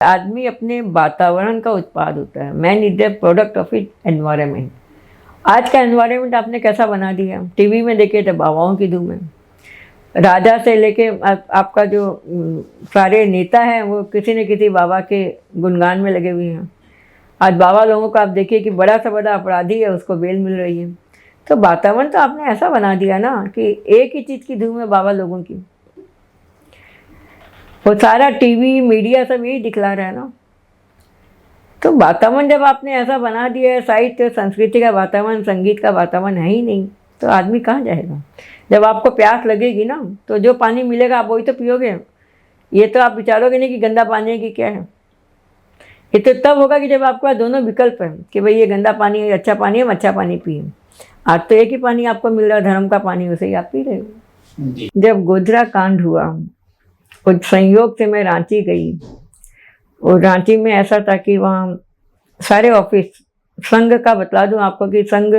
आदमी अपने वातावरण का उत्पाद होता है। Man is the product of it environment. आज का एनवायरनमेंट आपने कैसा बना दिया? टीवी में देखिए तो बाबाओं की धूम है। राजा से लेके आपका जो सारे नेता हैं वो किसी न किसी बाबा के गुणगान में लगे हुए हैं। आज बाबा लोगों को आप देखिए कि बड़ा से बड़ा अपराधी है उसको बेल मिल रही है। तो वातावरण तो आपने ऐसा बना दिया ना कि एक ही चीज़ की धूम है बाबा लोगों की। वो सारा टीवी मीडिया सब यही दिखला रहा है ना। तो वातावरण जब आपने ऐसा बना दिया है, साहित्य संस्कृति का वातावरण, संगीत का वातावरण है ही नहीं, तो आदमी कहाँ जाएगा? जब आपको प्यास लगेगी ना तो जो पानी मिलेगा आप वही तो पियोगे। ये तो आप विचारोगे नहीं कि गंदा पानी है कि क्या है। ये तो तब होगा कि जब आपके पास दोनों विकल्प है कि भाई ये गंदा पानी है, अच्छा पानी है, हम अच्छा पानी पिए। आज तो एक ही पानी आपको मिल रहा है, धर्म का पानी, उसे ही आप पी रहे हो। जब गोधरा कांड हुआ, कुछ संयोग से मैं रांची गई और रांची में ऐसा था कि वहाँ सारे ऑफिस संघ का बतला दूं आपको कि संघ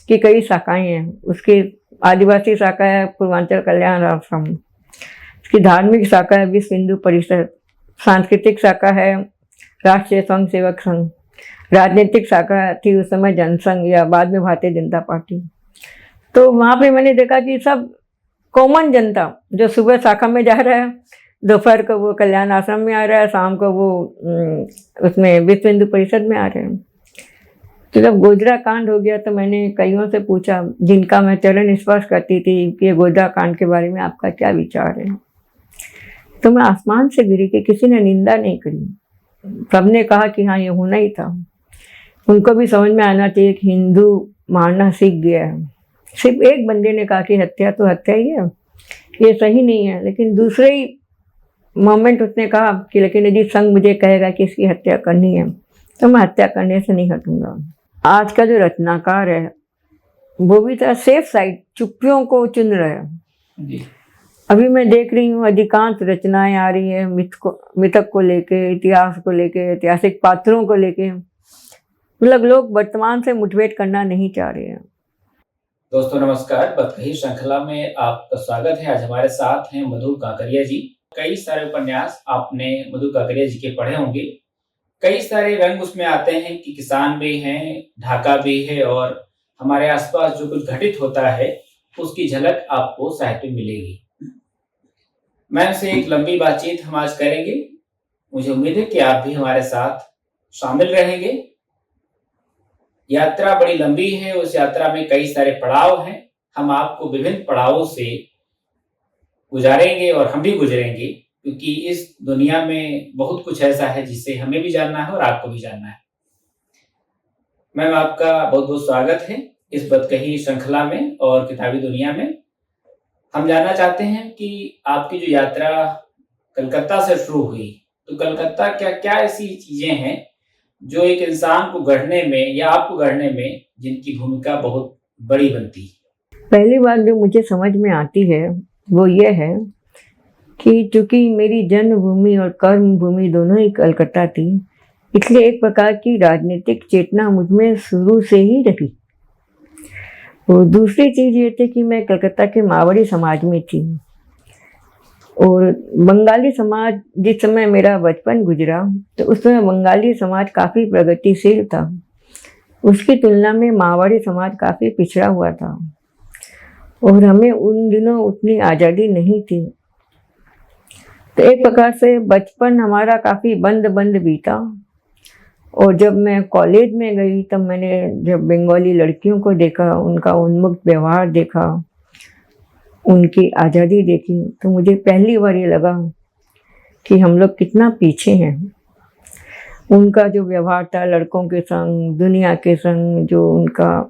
की कई शाखाएं हैं। उसकी आदिवासी शाखा है पूर्वांचल कल्याण आश्रम, उसकी धार्मिक शाखा है विश्व हिंदू परिषद, सांस्कृतिक शाखा है राष्ट्रीय स्वयं सेवक संघ, राजनीतिक शाखा थी उस समय जनसंघ या बाद में भारतीय जनता पार्टी। तो वहाँ पे मैंने देखा कि सब कॉमन जनता जो सुबह शाखा में जा रहा है, दोपहर को वो कल्याण आश्रम में आ रहा है, शाम को वो उसमें विश्व हिंदू परिषद में आ रहे हैं। तो जब गोधरा कांड हो गया तो मैंने कईयों से पूछा जिनका मैं चरण स्पर्श करती थी कि ये गोधरा कांड के बारे में आपका क्या विचार है। तो मैं आसमान से गिरी कि किसी ने निंदा नहीं करी, सबने कहा कि हाँ ये होना ही था। उनको भी समझ में आना चाहिए कि हिंदू मारना सीख गया है। सिर्फ एक बंदे ने कहा कि हत्या तो हत्या ही है, ये सही नहीं है, लेकिन दूसरे ही मोमेंट उसने कहा कि लेकिन यदि संघ मुझे कहेगा कि इसकी हत्या करनी है तो मैं हत्या करने से नहीं हटूंगा। आज का जो रचनाकार है वो भी तो सेफ साइड चुप्पियों को चुन रहा है। अभी मैं देख रही हूँ अधिकांश रचनाएं आ रही है मिथक को लेके, इतिहास को लेके, ऐतिहासिक पात्रों को लेके। मतलब लोग वर्तमान से मुठभेड़ करना नहीं चाह रहे हैं। दोस्तों नमस्कार, बतकही श्रृंखला में आपका स्वागत है। आज हमारे साथ हैं मधु काकरिया जी। कई सारे उपन्यास आपने मधु काकरिया जी के पढ़े होंगे। कई सारे रंग उसमें आते हैं कि किसान भी हैं, ढाका भी है और हमारे आसपास जो कुछ घटित होता है उसकी झलक आपको साहित्य में मिलेगी। मैम से एक लंबी बातचीत हम आज करेंगे। मुझे उम्मीद है कि आप भी हमारे साथ शामिल रहेंगे। यात्रा बड़ी लंबी है, उस यात्रा में कई सारे पड़ाव हैं। हम आपको विभिन्न पड़ावों से गुजारेंगे और हम भी गुजरेंगे, क्योंकि इस दुनिया में बहुत कुछ ऐसा है जिसे हमें भी जानना है और आपको भी जानना है। मैम आपका बहुत बहुत स्वागत है इस बतकही श्रृंखला में और किताबी दुनिया में। हम जानना चाहते हैं कि आपकी जो यात्रा कलकत्ता से शुरू हुई, तो कलकत्ता क्या क्या ऐसी चीजें हैं जो एक इंसान को गढ़ने में या आपको गढ़ने में जिनकी भूमिका बहुत बड़ी बनती है? पहली बात जो मुझे समझ में आती है वो ये है कि चूंकि मेरी जन्मभूमि और कर्म भूमि दोनों ही कलकत्ता थी, इसलिए एक प्रकार की राजनीतिक चेतना मुझमें शुरू से ही रही। और दूसरी चीज ये थी कि मैं कलकत्ता के मावड़ी समाज में थी और बंगाली समाज, जिस समय मेरा बचपन गुजरा तो उस समय बंगाली समाज काफ़ी प्रगतिशील था, उसकी तुलना में मावड़ी समाज काफ़ी पिछड़ा हुआ था और हमें उन दिनों उतनी आज़ादी नहीं थी। तो एक प्रकार से बचपन हमारा काफ़ी बंद बंद बीता। और जब मैं कॉलेज में गई तब मैंने जब बंगाली लड़कियों को देखा, उनका उन्मुक्त व्यवहार देखा, उनकी आज़ादी देखी, तो मुझे पहली बार ये लगा कि हम लोग कितना पीछे हैं। उनका जो व्यवहार था लड़कों के संग, दुनिया के संग, जो उनका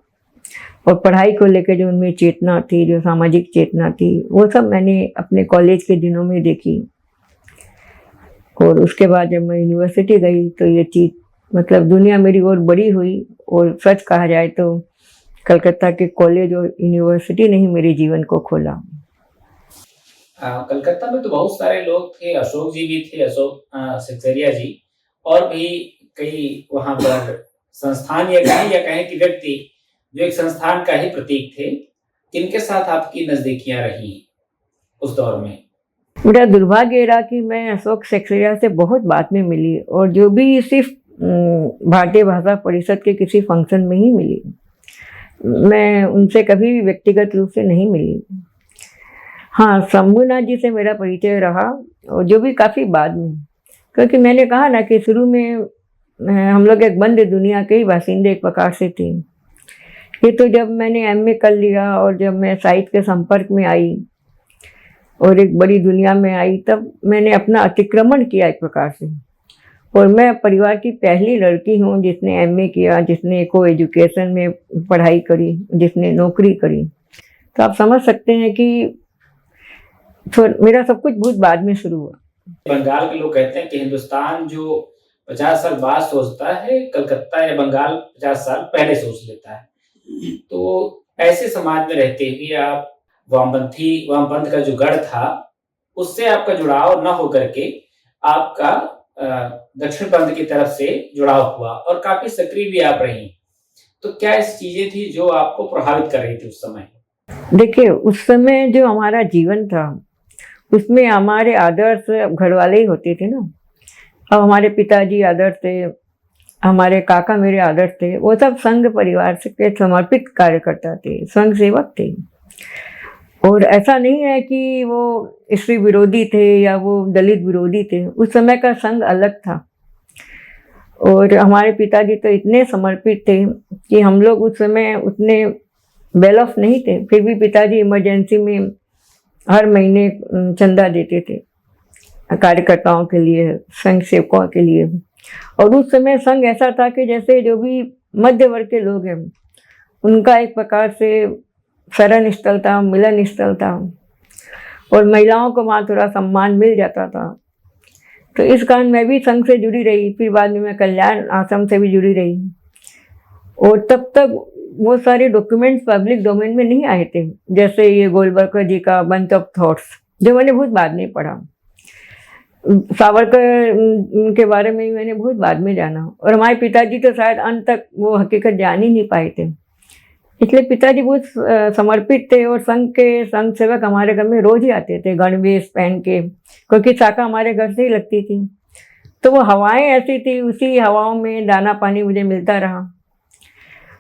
और पढ़ाई को लेकर जो उनमें चेतना थी, जो सामाजिक चेतना थी, वो सब मैंने अपने कॉलेज के दिनों में देखी। और उसके बाद जब मैं यूनिवर्सिटी गई तो ये चीज़ मतलब दुनिया मेरी और बड़ी हुई। और सच कहा जाए तो कलकत्ता के कॉलेज और यूनिवर्सिटी ने ही मेरे जीवन को खोला। कलकत्ता में तो बहुत सारे लोग थे, अशोक जी भी थे, अशोक सिकरिया जी, और भी कई वहां पर संस्थान या कहें कि व्यक्ति जो एक संस्थान का ही प्रतीक थे। किनके साथ आपकी नजदीकियां रही उस दौर में? मेरा दुर्भाग्य ये रहा कि मैं अशोक सक्सेना से बहुत बाद में मिली, और जो भी सिर्फ भारतीय भाषा परिषद के किसी फंक्शन में ही मिली, मैं उनसे कभी भी व्यक्तिगत रूप से नहीं मिली। हाँ, शंभूनाथ जी से मेरा परिचय रहा, और जो भी काफ़ी बाद में, क्योंकि मैंने कहा ना कि शुरू में हम लोग एक बंद दुनिया के ही बासिंदे एक प्रकार से थे। ये तो जब मैंने एमए कर लिया और जब मैं साहित्य के संपर्क में आई और एक बड़ी दुनिया में आई, तब मैंने अपना अतिक्रमण किया एक प्रकार से। और मैं परिवार की पहली लड़की हूँ जिसने एमए किया, जिसने को एजुकेशन में पढ़ाई करी, जिसने नौकरी करी। तो आप समझ सकते हैं कि मेरा सब कुछ बहुत बाद में शुरू हुआ। बंगाल के लोग कहते हैं कि हिंदुस्तान जो 50 साल बाद सोचता है, कलकत्ता या बंगाल 50 साल पहले सोच लेता है। तो ऐसे समाज में रहते हुए आप वामपंथ का जो गढ़ था, उससे आपका जुड़ाव न होकर के आपका दक्षिण पंथ की तरफ से जुड़ाव हुआ, और काफी सक्रिय भी आप रही। तो क्या ऐसी चीजें थी जो आपको प्रभावित कर रही थी उस समय? देखिए, उस समय जो हमारा जीवन था उसमें हमारे आदर्श घर वाले ही होते थे ना। अब हमारे पिताजी आदर्श थे, हमारे काका मेरे आदर्श थे, वो सब संघ परिवार से समर्पित कार्यकर्ता थे, संघ सेवक थे। और ऐसा नहीं है कि वो स्त्री विरोधी थे या वो दलित विरोधी थे। उस समय का संघ अलग था, और हमारे पिताजी तो इतने समर्पित थे कि हम लोग उस समय उतने वेल ऑफ नहीं थे, फिर भी पिताजी इमरजेंसी में हर महीने चंदा देते थे कार्यकर्ताओं के लिए, संघ सेवकों के लिए। और उस समय संघ ऐसा था कि जैसे जो भी मध्य वर्ग के लोग हैं उनका एक प्रकार से शरण स्थल था, मिलन स्थल था, और महिलाओं को वहाँ थोड़ा सम्मान मिल जाता था। तो इस कारण मैं भी संघ से जुड़ी रही, फिर बाद में मैं कल्याण आश्रम से भी जुड़ी रही। और तब तक वो सारे डॉक्यूमेंट्स पब्लिक डोमेन में नहीं आए थे, जैसे ये गोलवलकर जी का बंच ऑफ थॉट्स, जो मैंने बहुत बाद में पढ़ा। सावरकर के बारे में मैंने बहुत बाद में जाना, और हमारे पिताजी तो शायद अंत तक वो हकीकत जान ही नहीं पाए थे। इसलिए पिताजी बहुत समर्पित थे, और संघ सेवक हमारे घर में रोज ही आते थे गणवेश पहन के, क्योंकि शाखा हमारे घर से ही लगती थी। तो वो हवाएं ऐसी थी, उसी हवाओं में दाना पानी मुझे मिलता रहा,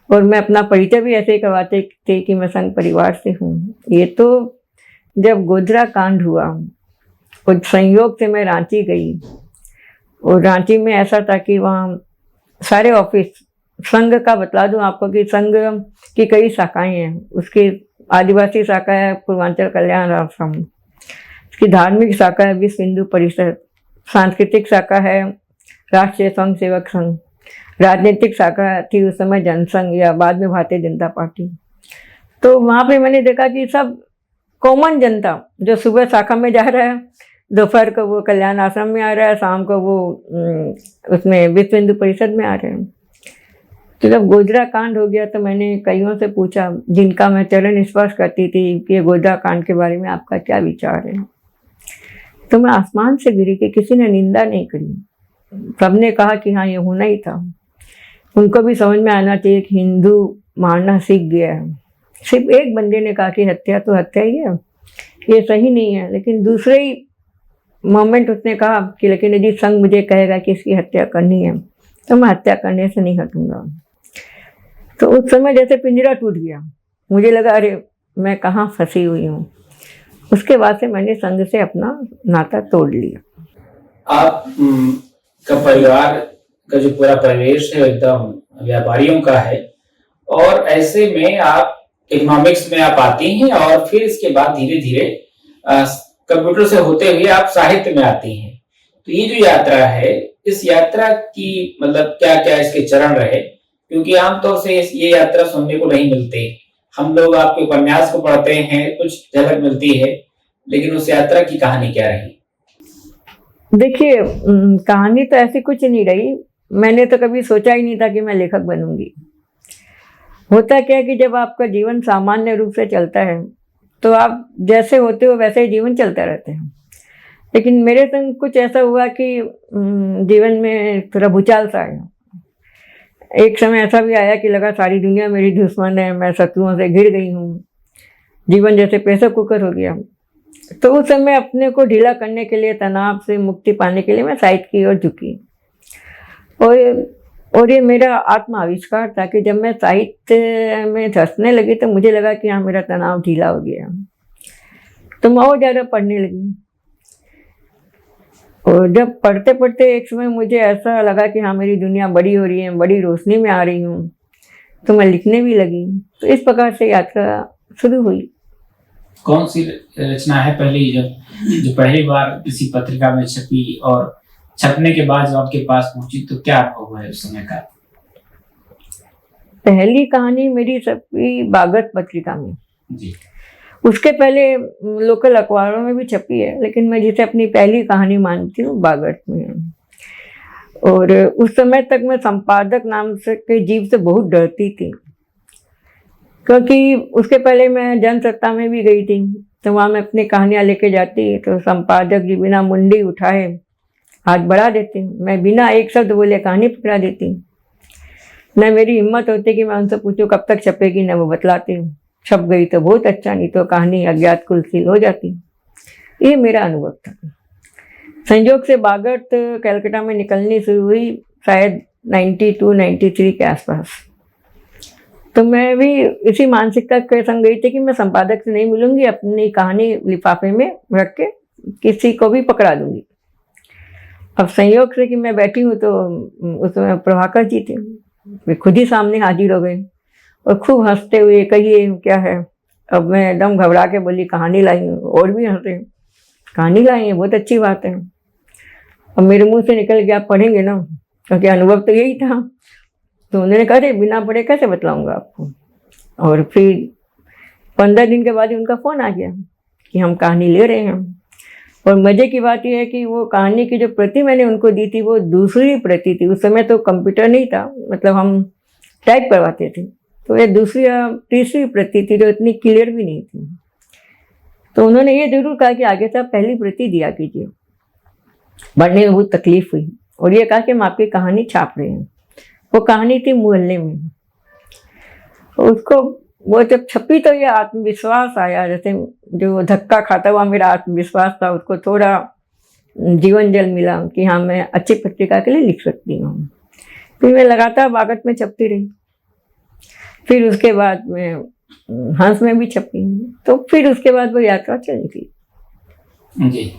और मैं अपना परिचय भी ऐसे ही करवाते थे कि मैं संघ परिवार से हूँ। ये तो जब गोधरा कांड हुआ और संयोग से मैं रांची गई, और रांची में ऐसा था कि वहाँ सारे ऑफिस संघ का, बतला दूं आपको कि संघ की कई शाखाएं हैं। उसकी आदिवासी शाखा है पूर्वांचल कल्याण आश्रम, उसकी धार्मिक शाखा है विश्व हिंदू परिषद, सांस्कृतिक शाखा है राष्ट्रीय स्वयं सेवक संघ, राजनीतिक शाखा थी उस समय जनसंघ या बाद में भारतीय जनता पार्टी। तो वहाँ पे मैंने देखा कि सब कॉमन जनता जो सुबह शाखा में जा रहा है, दोपहर को वो कल्याण आश्रम में आ रहा है, शाम को वो उसमें विश्व हिंदू परिषद में आ रहे हैं। तो जब गोधरा कांड हो गया तो मैंने कईयों से पूछा जिनका मैं चरण स्पर्श करती थी कि गोधरा कांड के बारे में आपका क्या विचार है। तो मैं आसमान से गिरी कि किसी ने निंदा नहीं करी, सबने कहा कि हाँ ये होना ही था। उनको भी समझ में आना चाहिए कि हिंदू मारना सीख गया है। सिर्फ एक बंदे ने कहा कि हत्या तो हत्या ही है, ये सही नहीं है, लेकिन दूसरे ही मोमेंट उसने कहा कि लेकिन यदि संघ मुझे कहेगा कि इसकी हत्या करनी है तो मैं हत्या करने से नहीं हटूंगा। तो उस समय जैसे पिंजरा टूट गया, मुझे लगा अरे मैं कहाँ फंसी हुई हूँ। उसके बाद से मैंने संघ से अपना नाता तोड़ लिया। आप का परिवार का जो पूरा परिवेश है एकदम व्यापारियों का है, और ऐसे में आप इकोनॉमिक्स में आप आती हैं, और फिर इसके बाद धीरे धीरे कंप्यूटर से होते हुए आप साहित्य में आती हैं। तो ये जो यात्रा है, इस यात्रा की मतलब क्या क्या इसके चरण रहे, क्योंकि आमतौर से ये यात्रा सुनने को नहीं मिलती। हम लोग आपके उपन्यास को पढ़ते हैं, कुछ झलक मिलती है, लेकिन उस यात्रा की कहानी क्या रही? देखिए, कहानी तो ऐसी कुछ नहीं रही। मैंने तो कभी सोचा ही नहीं था कि मैं लेखक बनूंगी। होता क्या है कि जब आपका जीवन सामान्य रूप से चलता है तो आप जैसे होते हो वैसे ही जीवन चलता रहता है। लेकिन मेरे संग कुछ ऐसा हुआ कि जीवन में थोड़ा भूचाल सा आया। एक समय ऐसा भी आया कि लगा सारी दुनिया मेरी दुश्मन है, मैं शत्रुओं से घिर गई हूँ, जीवन जैसे प्रेशर कुकर हो गया। तो उस समय अपने को ढीला करने के लिए, तनाव से मुक्ति पाने के लिए मैं साहित्य की ओर झुकी। और ये मेरा आत्म आविष्कार था कि जब मैं साहित्य में धंसने लगी तो मुझे लगा कि हाँ, मेरा तनाव ढीला हो गया। तो मैं और ज़्यादा पढ़ने लगी। और जब पढ़ते पढ़ते एक समय मुझे ऐसा लगा कि हाँ, मेरी दुनिया बड़ी हो रही है, बड़ी रोशनी में आ रही हूँ, तो मैं लिखने भी लगी। तो इस प्रकार से यात्रा शुरू हुई। कौन सी रचना है पहली जो पहली बार किसी पत्रिका में छपी, और छपने के बाद जब आपके पास पहुंची तो क्या अनुभव है उस समय का? पहली कहानी मेरी छपी बागत पत्रिका में जी। उसके पहले लोकल अखबारों में भी छपी है, लेकिन मैं जिसे अपनी पहली कहानी मानती हूँ बागत में। और उस समय तक मैं संपादक नाम से के जीव से बहुत डरती थी, क्योंकि उसके पहले मैं जनसत्ता में भी गई थी। तो वहाँ मैं अपनी कहानियाँ लेके जाती तो संपादक जी बिना मुंडी उठाए हाथ बढ़ा देते। मैं बिना एक शब्द बोले कहानी पकड़ा देती। न मेरी हिम्मत होती कि मैं उनसे पूछूं कब तक छपेगी, न वो बतलाती। छप गई तो बहुत अच्छा, नहीं तो कहानी अज्ञात कुलसील हो जाती। ये मेरा अनुभव था। संयोग से बागत कलकत्ता में निकलनी शुरू हुई शायद 92-93 के आसपास। तो मैं भी इसी मानसिकता के संग गई थी कि मैं संपादक से नहीं मिलूंगी, अपनी कहानी लिफाफे में रख के किसी को भी पकड़ा दूंगी। अब संयोग से कि मैं बैठी हूँ तो उसमें प्रभाकर जी थे, वे खुद ही सामने हाजिर हो गए और खूब हंसते हुए, कहिए क्या है। अब मैं एकदम घबरा के बोली कहानी लाई हूँ, और भी हंसे। कहानी लाई है, बहुत अच्छी बात है। अब मेरे मुंह से निकल गया आप पढ़ेंगे ना, क्योंकि अनुभव तो यही था। तो उन्होंने कहा बिना पढ़े कैसे बतलाऊंगा आपको। और फिर 15 दिन के बाद ही उनका फ़ोन आ गया कि हम कहानी ले रहे हैं। और मज़े की बात यह है कि वो कहानी की जो प्रति मैंने उनको दी थी वो दूसरी प्रति थी। उस समय तो कंप्यूटर नहीं था, मतलब हम टाइप करवाते थे। तो ये दूसरी या तीसरी प्रति थी जो इतनी क्लियर भी नहीं थी। तो उन्होंने ये जरूर कहा कि आगे से आप पहली प्रति दिया कीजिए। पढ़ने में बहुत तकलीफ हुई और ये कहा कि हम आपकी कहानी छाप रहे हैं। वो कहानी थी मोहल्ले में। उसको वो जब छपी तो ये आत्मविश्वास आया, जैसे जो धक्का खाता हुआ मेरा आत्मविश्वास था उसको थोड़ा जीवन जल मिला कि हाँ, मैं अच्छी पत्रिका के लिए लिख सकती हूँ। फिर मैं लगातार बागत में छपती रही। फिर उसके बाद मैं हंस में भी छपी। तो फिर उसके बाद वो यात्रा चल निकली। जी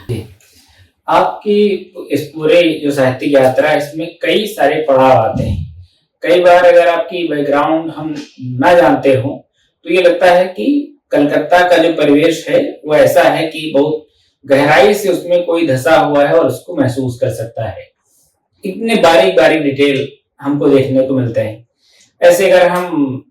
जी। आपकी इस पूरे जो साहित्यिक यात्रा है इसमें कई सारे पड़ाव आते हैं। कई बार अगर आपकी बैकग्राउंड हम ना जानते हो तो ये लगता है कि कलकत्ता का जो परिवेश है वो ऐसा है कि बहुत गहराई से उसमें कोई धंसा हुआ है और उसको महसूस कर सकता है। इतने बारीक बारीक डिटेल हमको देखने को मिलते हैं। ऐसे अगर हम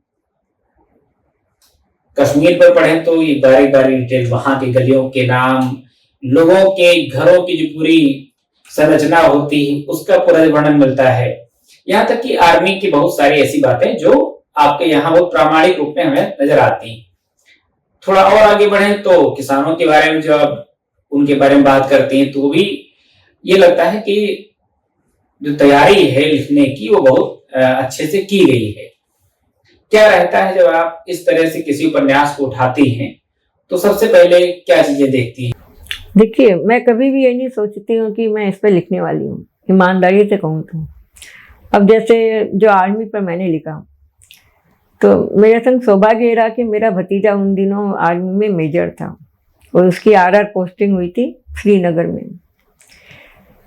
कश्मीर पर पढ़ें तो ये बारीक बारीक डिटेल, वहां के गलियों के नाम, लोगों के घरों की जो पूरी संरचना होती है उसका पूरा वर्णन मिलता है। यहाँ तक कि आर्मी की बहुत सारी ऐसी बातें जो आपके यहाँ बहुत प्रामाणिक रूप में हमें नजर आती हैं। थोड़ा और आगे बढ़े तो किसानों के बारे में जो आप उनके बारे में बात करती हैं तो भी ये लगता है कि जो तैयारी है लिखने की वो बहुत अच्छे से की गई है। क्या रहता है जब आप इस तरह से किसी उपन्यास को उठाती हैं तो सबसे पहले क्या चीजें देखती हैं? देखिए, मैं कभी भी ये नहीं सोचती हूँ कि मैं इस पर लिखने वाली हूँ, ईमानदारी से कहूँ तो। अब जैसे जो आर्मी पर मैंने लिखा तो मेरे संग सौभाग्य रहा कि मेरा भतीजा उन दिनों आर्मी में मेजर था और उसकी आरआर पोस्टिंग हुई थी श्रीनगर में।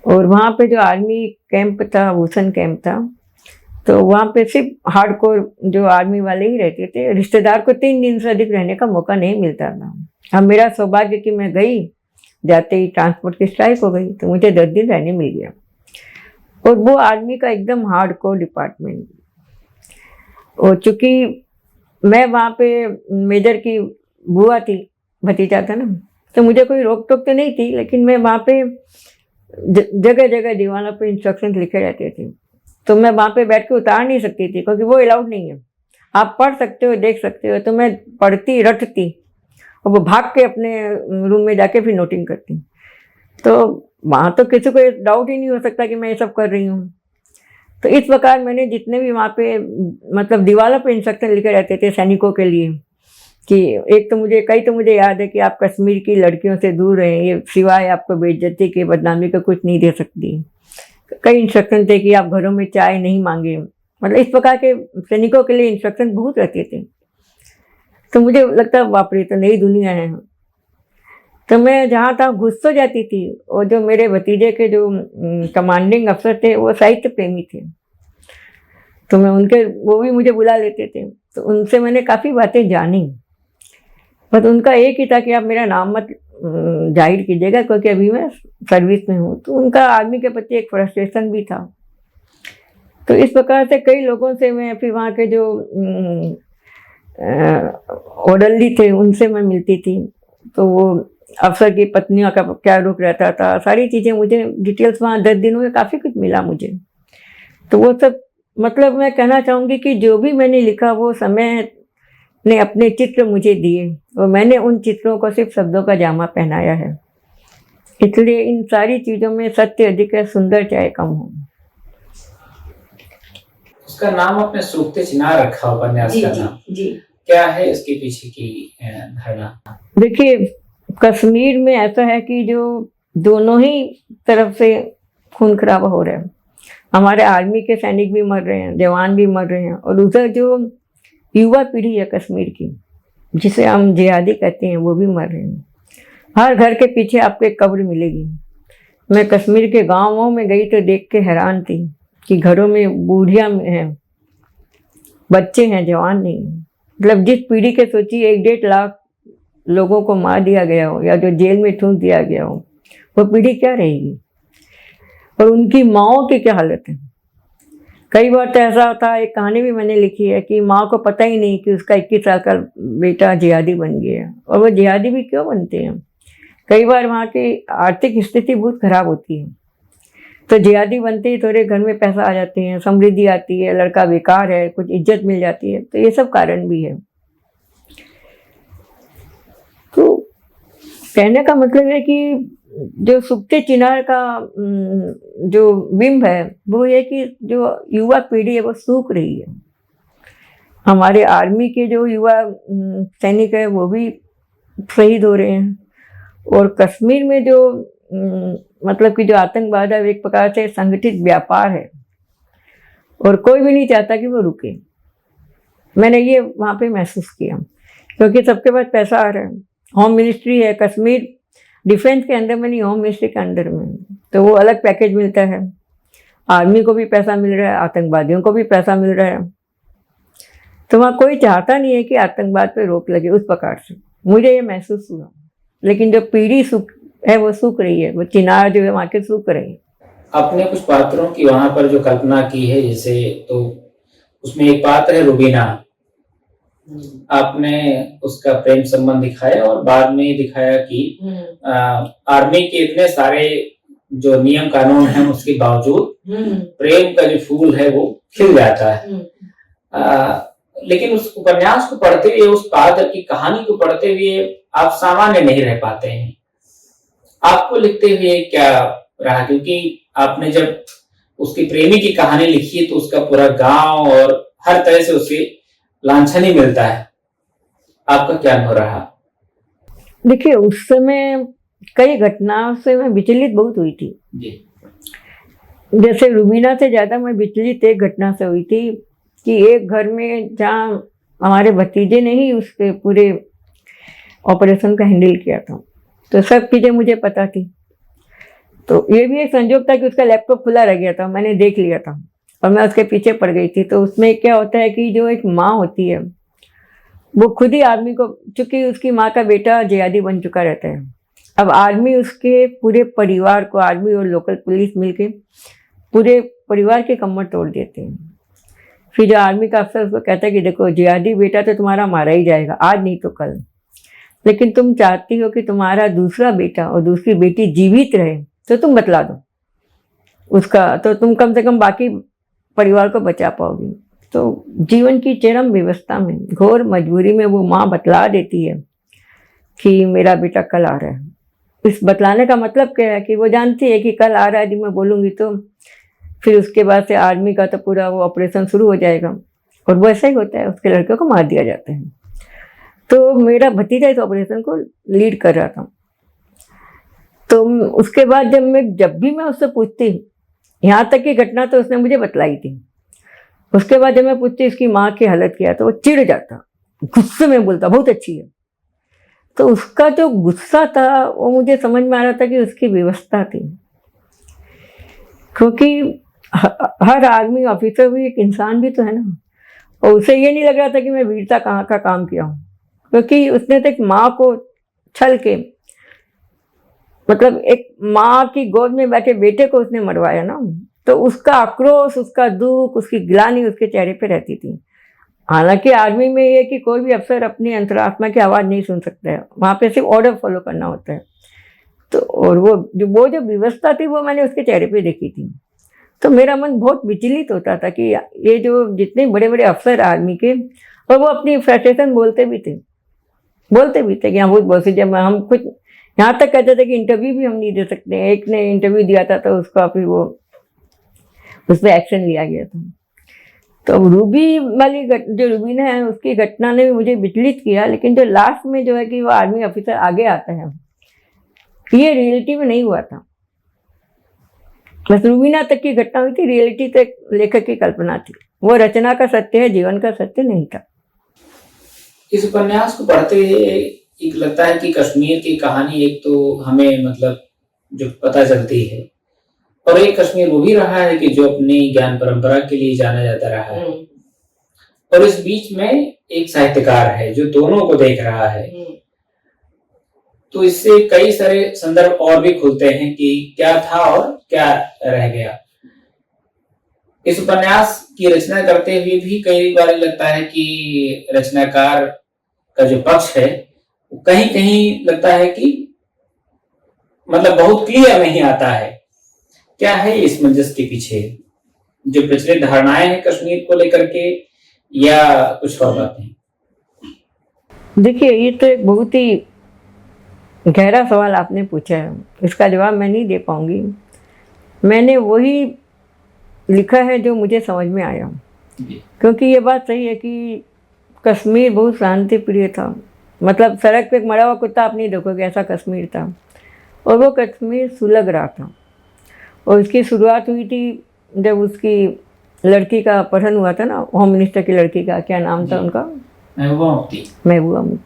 और वहाँ पे जो आर्मी कैंप था, भूषण कैंप था, तो वहाँ पे सिर्फ हार्डकोर जो आर्मी वाले ही रहते थे। रिश्तेदार को 3 दिन से अधिक रहने का मौका नहीं मिलता था। अब मेरा सौभाग्य कि मैं गई, जाते ही ट्रांसपोर्ट की स्ट्राइक हो गई तो मुझे 10 दिन रहने मिल गया। और वो आर्मी का एकदम हार्डकोर डिपार्टमेंट। और चूँकि मैं वहाँ पे मेजर की बुआ थी, भतीजा था ना, तो मुझे कोई रोक टोक तो नहीं थी, लेकिन मैं वहाँ पे जगह जगह दीवानों पे इंस्ट्रक्शंस लिखे रहते थे। तो मैं वहाँ पे बैठ के उतार नहीं सकती थी क्योंकि वो अलाउड नहीं है। आप पढ़ सकते हो, देख सकते हो। तो मैं पढ़ती, रटती और वो भाग के अपने रूम में जाके फिर नोटिंग करती। तो वहाँ तो किसी को डाउट ही नहीं हो सकता कि मैं ये सब कर रही हूँ। तो इस प्रकार मैंने जितने भी वहाँ पे मतलब दीवारों पे इंस्ट्रक्शन लिखे रहते थे सैनिकों के लिए, कि एक तो मुझे याद है कि आप कश्मीर की लड़कियों से दूर रहें, ये सिवाय आपको बेइज्जती के बदनामी का कुछ नहीं दे सकती। कई इंस्ट्रक्शन थे कि आप घरों में चाय नहीं मांगे, मतलब इस प्रकार के सैनिकों के लिए इंस्ट्रक्शन बहुत रहते थे। तो मुझे लगता बाप रे, तो नई दुनिया है। तो मैं जहाँ तहाँ घुस तो जाती थी, और जो मेरे भतीजे के जो कमांडिंग अफसर थे वो साहित्य प्रेमी थे, तो मैं उनके, वो भी मुझे बुला लेते थे, तो उनसे मैंने काफ़ी बातें जानी। बस उनका एक ही था कि आप मेरा नाम मत जाहिर कीजिएगा, क्योंकि अभी मैं सर्विस में हूँ। तो उनका आर्मी के प्रति एक फ्रस्ट्रेशन भी था। तो इस प्रकार से कई लोगों से मैं, फिर वहाँ के जो ओडरली थे उनसे मैं मिलती थी, तो वो अफसर की पत्नियों का क्या रुख रहता था, सारी चीज़ें मुझे डिटेल्स वहाँ 10 दिनों में काफ़ी कुछ मिला मुझे। तो वो सब, मतलब मैं कहना चाहूँगी कि जो भी मैंने लिखा वो समय ने अपने चित्र मुझे दिए, और मैंने उन चित्रों को सिर्फ शब्दों का जामा पहनाया है। इसलिए इन सारी चीज़ों में सत्य अधिक है, सुंदर चाहे कम हो। उसका नाम आपने सूखते चिनार रखा, उपन्यास का नाम जी। क्या है, इसके पीछे की धारणा? देखिए, कश्मीर में ऐसा है कि जो दोनों ही तरफ से खून खराबा हो रहा है। हमारे आर्मी के सैनिक भी मर रहे हैं, जवान भी मर रहे हैं, और उधर जो युवा पीढ़ी है कश्मीर की, जिसे हम जिहादी कहते हैं, वो भी मर रहे हैं। हर घर के पीछे आपको एक कब्र मिलेगी। मैं कश्मीर के गांवों में गई तो देख के हैरान थी कि घरों में बूढ़ियां हैं, बच्चे हैं, जवान नहीं हैं। मतलब जिस पीढ़ी के सोचिए 1-1.5 लाख लोगों को मार दिया गया हो या जो जेल में ठूंस दिया गया हो, वो पीढ़ी क्या रहेगी? और उनकी माँओं की क्या हालत है? कई बार तो ऐसा होता है, एक कहानी भी मैंने लिखी है कि माँ को पता ही नहीं कि उसका 21 साल का बेटा जिहादी बन गया। और वो जिहादी भी क्यों बनते हैं? कई बार वहाँ की आर्थिक स्थिति बहुत खराब होती है, तो जिहादी बनते ही थोड़े घर में पैसा आ जाते हैं, समृद्धि आती है, लड़का बेकार है, कुछ इज्जत मिल जाती है। तो ये सब कारण भी है। तो कहने का मतलब है कि जो सूखते चिनार का जो बिंब है वो ये कि जो युवा पीढ़ी है वो सूख रही है। हमारे आर्मी के जो युवा सैनिक है वो भी शहीद हो रहे हैं, और कश्मीर में जो मतलब कि जो आतंकवाद है, एक प्रकार से संगठित व्यापार है, और कोई भी नहीं चाहता कि वो रुके। मैंने ये वहाँ पे महसूस किया, क्योंकि सबके पास पैसा आ रहा है। होम मिनिस्ट्री है कश्मीर, डिफेंस के अंदर में नहीं, होम मिनिस्ट्री के अंडर में, तो वो अलग पैकेज मिलता है। आर्मी को भी पैसा मिल रहा है, आतंकवादियों को भी पैसा मिल रहा है। तो वहाँ कोई चाहता नहीं है कि आतंकवाद पे रोक लगे उस प्रकार से, मुझे ये महसूस हुआ। लेकिन जो पीढ़ी है वो सूख रही है, वो चिनार जो है वहाँ के सूख रही है। आपने कुछ पात्रों की वहां पर जो कल्पना की है, जैसे तो उसमें एक पात्र है रुबीना, आपने उसका प्रेम संबंध दिखाया और बाद में दिखाया कि आर्मी के इतने सारे जो नियम कानून हैं उसके बावजूद प्रेम का जो फूल है वो खिल जाता है। लेकिन उस उपन्यास को पढ़ते हुए, उस पात्र की कहानी को पढ़ते हुए आप सामान्य नहीं रह पाते हैं। आपको लिखते हुए क्या रहा? क्योंकि आपने जब उसकी प्रेमी की कहानी लिखी तो उसका पूरा गांव और हर तरह से उसे लांछन ही मिलता है। आपका क्या अनुभव रहा? देखिए, उस समय कई घटनाओं से मैं विचलित बहुत हुई थी जी। जैसे रुबीना से ज्यादा मैं विचलित एक घटना से हुई थी कि एक घर में जहाँ हमारे भतीजे ने ही उसके पूरे ऑपरेशन का हैंडल किया था, तो सब चीज़ें मुझे पता थी। तो ये भी एक संजोग था कि उसका लैपटॉप खुला रह गया था, मैंने देख लिया था और मैं उसके पीछे पड़ गई थी। तो उसमें क्या होता है कि जो एक माँ होती है वो खुद ही आर्मी को, चूंकि उसकी माँ का बेटा जिहादी बन चुका रहता है, अब आर्मी उसके पूरे परिवार को, आर्मी और लोकल पुलिस मिलके पूरे परिवार के कमर तोड़ देते हैं। फिर जो आर्मी का अफसर उसको कहता है कि देखो, जिहादी बेटा तो तुम्हारा मारा ही जाएगा, आज नहीं तो कल, लेकिन तुम चाहती हो कि तुम्हारा दूसरा बेटा और दूसरी बेटी जीवित रहे, तो तुम बतला दो उसका, तो तुम कम से कम बाकी परिवार को बचा पाओगी। तो जीवन की चरम व्यवस्था में, घोर मजबूरी में वो माँ बतला देती है कि मेरा बेटा कल आ रहा है। इस बतलाने का मतलब क्या है कि वो जानती है कि कल आ रहा है, यदि मैं बोलूँगी तो फिर उसके बाद से आर्मी का तो पूरा वो ऑपरेशन शुरू हो जाएगा, और वो ऐसा ही होता है, उसके लड़के को मार दिया जाता है। तो मेरा भतीजा इस ऑपरेशन को लीड कर रहा था। तो उसके बाद जब भी मैं उससे पूछती, यहाँ तक की घटना तो उसने मुझे बतलाई थी, उसके बाद जब मैं पूछती इसकी माँ की हालत क्या है, तो वो चिढ़ जाता, गुस्से में बोलता बहुत अच्छी है। तो उसका जो गुस्सा था वो मुझे समझ में आ रहा था कि उसकी व्यवस्था थी, क्योंकि हर आदमी ऑफिसर भी एक इंसान भी तो है ना। और उसे ये नहीं लग रहा था कि मैं वीरता कहाँ का काम किया हूँ, क्योंकि उसने तो एक माँ को छल के, मतलब एक माँ की गोद में बैठे बेटे को उसने मरवाया ना, तो उसका आक्रोश, उसका दुख, उसकी ग्लानि उसके चेहरे पे रहती थी। हालांकि आर्मी में ये कि कोई भी अफसर अपनी अंतरात्मा की आवाज़ नहीं सुन सकता है, वहाँ पे सिर्फ ऑर्डर फॉलो करना होता है। तो और वो जो व्यवस्था थी वो मैंने उसके चेहरे पे देखी थी। तो मेरा मन बहुत विचलित होता था कि ये जो जितने बड़े बड़े अफसर आर्मी के, और वो अपनी फ्रस्ट्रेशन बोलते भी थे कि हाँ बहुत बहुत सी, जब हम कुछ यहाँ तक कहते थे कि इंटरव्यू भी हम नहीं दे सकते। एक ने इंटरव्यू दिया था तो उसका फिर वो उस पर एक्शन लिया गया था। तो रूबी वाली जो रूबीना है उसकी घटना ने भी मुझे विचलित किया, लेकिन जो लास्ट में जो है कि वो आर्मी ऑफिसर आगे आता है, ये रियलिटी में नहीं हुआ था। बस रूबीना तक की घटना हुई थी, रियलिटी तो एक लेखक की कल्पना थी, वो रचना का सत्य है, जीवन का सत्य नहीं था। इस उपन्यास को पढ़ते हुए एक लगता है कि कश्मीर की कहानी एक तो हमें मतलब जो पता चलती है, और एक कश्मीर वो भी रहा है कि जो अपनी ज्ञान परंपरा के लिए जाना जाता रहा है, और इस बीच में एक साहित्यकार है जो दोनों को देख रहा है। तो इससे कई सारे संदर्भ और भी खुलते हैं कि क्या था और क्या रह गया। इस उपन्यास की रचना करते हुए भी कई बार लगता है कि रचनाकार का जो पक्ष है वो कहीं कहीं लगता है कि मतलब बहुत क्लियर नहीं आता है। क्या है इस मंजस के पीछे, जो प्रचलित धारणाएं हैं कश्मीर को लेकर के, या कुछ और बातें? देखिए, ये तो एक बहुत ही गहरा सवाल आपने पूछा है, इसका जवाब मैं नहीं दे पाऊंगी। मैंने वही लिखा है जो मुझे समझ में आया, क्योंकि ये बात सही है कि कश्मीर बहुत शांति प्रिय था। मतलब सड़क पे एक मरा हुआ कुत्ता आप नहीं देखोगे, ऐसा कश्मीर था। और वो कश्मीर सुलग रहा था। और इसकी शुरुआत हुई थी जब उसकी लड़की का अपहरण हुआ था ना, होम मिनिस्टर की लड़की का, क्या नाम था उनका? महबूबा मुफ्ती।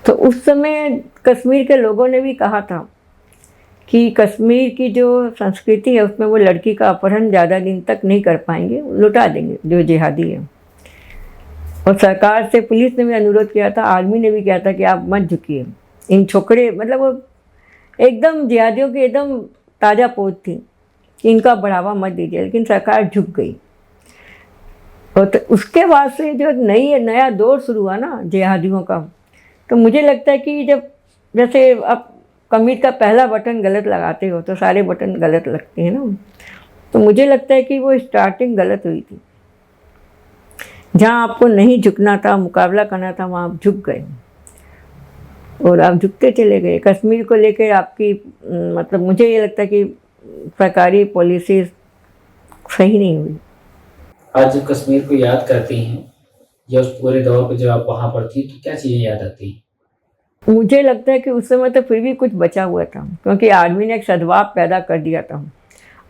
तो उस समय कश्मीर के लोगों ने भी कहा था कि कश्मीर की जो संस्कृति है उसमें वो लड़की का अपहरण ज़्यादा दिन तक नहीं कर पाएंगे, लुटा देंगे जो जिहादी है। और सरकार से पुलिस ने भी अनुरोध किया था, आर्मी ने भी किया था कि आप मत झुकिए, इन छोकरे, मतलब वो एकदम जिहादियों की एकदम ताज़ा पोत थी कि इनका बढ़ावा मत दीजिए, लेकिन सरकार झुक गई। और तो उसके बाद से जो नया दौर शुरू हुआ ना जिहादियों का, तो मुझे लगता है कि जब जैसे आप कमीज का पहला बटन गलत लगाते हो तो सारे बटन गलत लगते हैं ना, तो मुझे लगता है कि वो स्टार्टिंग गलत हुई थी। जहाँ आपको नहीं झुकना था, मुकाबला करना था, वहाँ आप झुक गए और आप झुकते चले गए। कश्मीर को लेकर आपकी मतलब मुझे ये लगता है कि सरकारी पॉलिसी सही नहीं हुई। आज जब कश्मीर को याद करती हैं या उस पूरे दौर पर जब आप वहाँ पर थी, तो क्या चीज़ें याद आती हैं? मुझे लगता है कि उस समय तो फिर भी कुछ बचा हुआ था, क्योंकि आर्मी ने एक सद्भाव पैदा कर दिया था।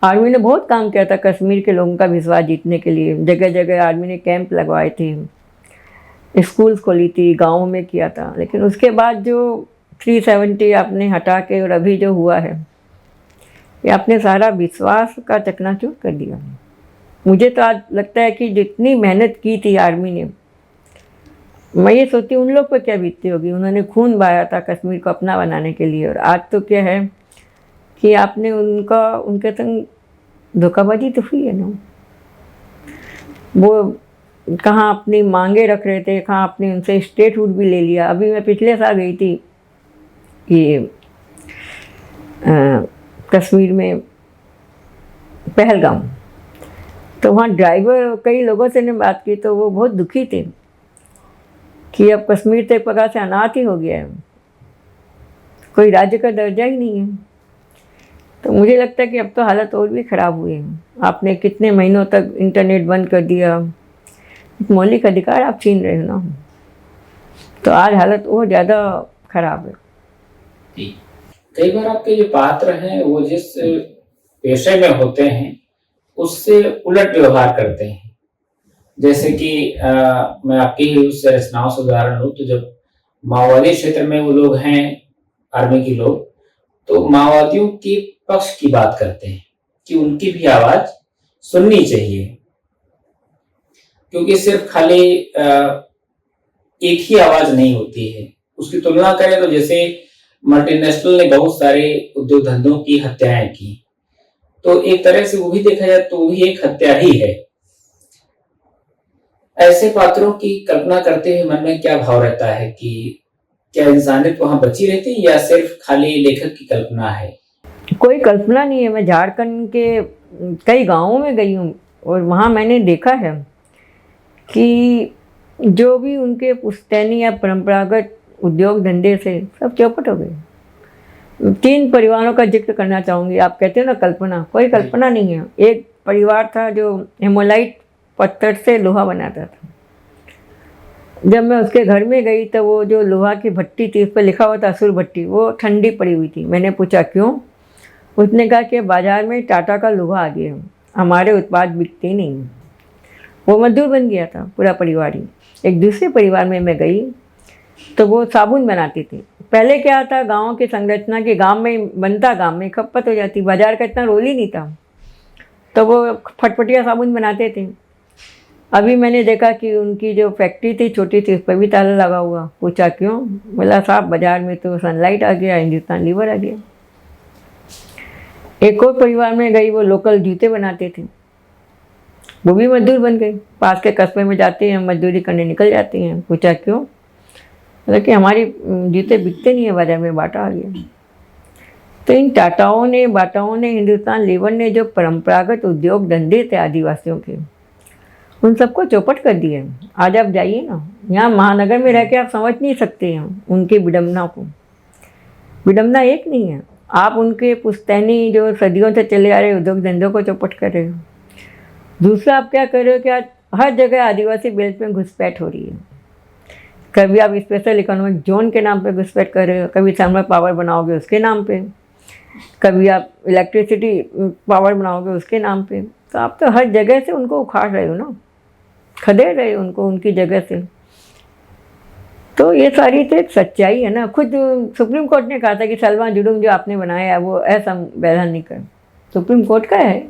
आर्मी ने बहुत काम किया था कश्मीर के लोगों का विश्वास जीतने के लिए। जगह जगह आर्मी ने कैंप लगवाए थे, स्कूल्स खोली थी, गाँव में किया था। लेकिन उसके बाद जो 370 आपने हटा के और अभी जो हुआ है, ये आपने सारा विश्वास का चकनाचूर कर दिया। मुझे तो आज लगता है कि जितनी मेहनत की थी आर्मी ने, मैं ये सोचती हूँ उन लोग पर क्या बीतती होगी। उन्होंने खून बहाया था कश्मीर को अपना बनाने के लिए, और आज तो क्या है कि आपने उनके संग धोखाबाजी तो हुई है ना। वो कहाँ अपनी मांगे रख रहे थे, कहाँ अपने उनसे स्टेटहुड भी ले लिया। अभी मैं पिछले साल गई थी कि कश्मीर में पहलगाम, तो वहाँ ड्राइवर कई लोगों से ने बात की तो वो बहुत दुखी थे कि अब कश्मीर तो एक प्रकार से अनाथ ही हो गया है, कोई राज्य का दर्जा ही नहीं है। तो मुझे लगता है कि अब तो हालत और भी ख़राब हुई है। आपने कितने महीनों तक इंटरनेट बंद कर दिया, मौलिक अधिकार आप छीन रहे हो ना। तो आज हालत वो ज़्यादा खराब है। जी। कई बार आपके जो पात्र हैं वो जिस पेशे में होते हैं उससे उलट व्यवहार करते हैं। जैसे कि मैं आपकी ही उस रचनाओं से उदाहरण लूँ तो जब माओवादी क्षेत्र में वो लोग हैं, आर्मी के लोग, तो माओवादियों के पक्ष की बात करते हैं कि उनकी भी आवाज सुननी चाहिए, क्योंकि सिर्फ खाली एक ही आवाज नहीं होती है। उसकी तुलना करें तो जैसे मल्टीनेशनल ने बहुत सारे उद्योग धंधों की हत्याएं की, तो एक तरह से वो भी देखा जाए तो वो भी एक हत्या ही है। ऐसे पात्रों की कल्पना करते हुए मन में क्या भाव रहता है कि क्या इंसानियत वहां बची रहती है या सिर्फ खाली लेखक की कल्पना है? कोई कल्पना नहीं है। मैं झारखंड के कई गांवों में गई हूँ और वहाँ मैंने देखा है कि जो भी उनके पुश्तैनी या परंपरागत उद्योग धंधे से सब चौपट हो गए। 3 परिवारों का जिक्र करना चाहूँगी। आप कहते हो ना कल्पना, कोई कल्पना नहीं है। एक परिवार था जो हेमोलाइट पत्थर से लोहा बनाता था। जब मैं उसके घर में गई तो वो जो लोहा की भट्टी थी उस पर लिखा हुआ था असुर भट्टी, वो ठंडी पड़ी हुई थी। मैंने पूछा क्यों? उसने कहा कि बाज़ार में टाटा का लोहा आ गया, हमारे उत्पाद बिकते नहीं। वो मजदूर बन गया था पूरा परिवार ही। एक दूसरे परिवार में मैं गई तो वो साबुन बनाती थी। पहले क्या था, गाँव की संरचना के गाँव में बनता, गाँव में खपत हो जाती, बाज़ार का इतना रोल ही नहीं था, तो वो फटफटिया साबुन बनाते थे। अभी मैंने देखा कि उनकी जो फैक्ट्री थी छोटी थी, उस पर भी ताला लगा हुआ। पूछा क्यों? बोला साहब बाज़ार में तो सनलाइट आ गया, हिंदुस्तान लीवर आ गया। एक और परिवार में गई, वो लोकल जूते बनाते थे, वो भी मजदूर बन गए। पास के कस्बे में जाते हैं, मजदूरी करने निकल जाती हैं। पूछा क्यों? बोला कि हमारी जूते बिकते नहीं है बाज़ार में, बाटा आ गया। तो इन टाटाओं ने, बाटाओं ने, हिंदुस्तान लीवर ने जो परंपरागत उद्योग धंधे थे आदिवासियों के, उन सबको चौपट कर दिए। आज आप जाइए ना, यहाँ महानगर में रह के आप समझ नहीं सकते हैं उनकी विडम्बना को। विडम्बना एक नहीं है, आप उनके पुश्तैनी जो सदियों से चले आ रहे उद्योग धंधों को चौपट कर रहे हो। दूसरा आप क्या कर रहे हो कि आज हर जगह आदिवासी बेल्ट में घुसपैठ हो रही है। कभी आप स्पेशल इकोनॉमिक जोन के नाम पे घुसपैठ कर रहे हो, कभी थर्मल पावर बनाओगे उसके नाम पे, कभी आप इलेक्ट्रिसिटी पावर बनाओगे उसके नाम पे। तो आप तो हर जगह से उनको उखाड़ रहे हो ना, खदेड़ रहे हो उनको उनकी जगह से। तो ये सारी तो एक सच्चाई है ना। खुद सुप्रीम कोर्ट ने कहा था कि सलमा जुडूम जो आपने बनाया है वो असंवैधानिक है। सुप्रीम कोर्ट का है।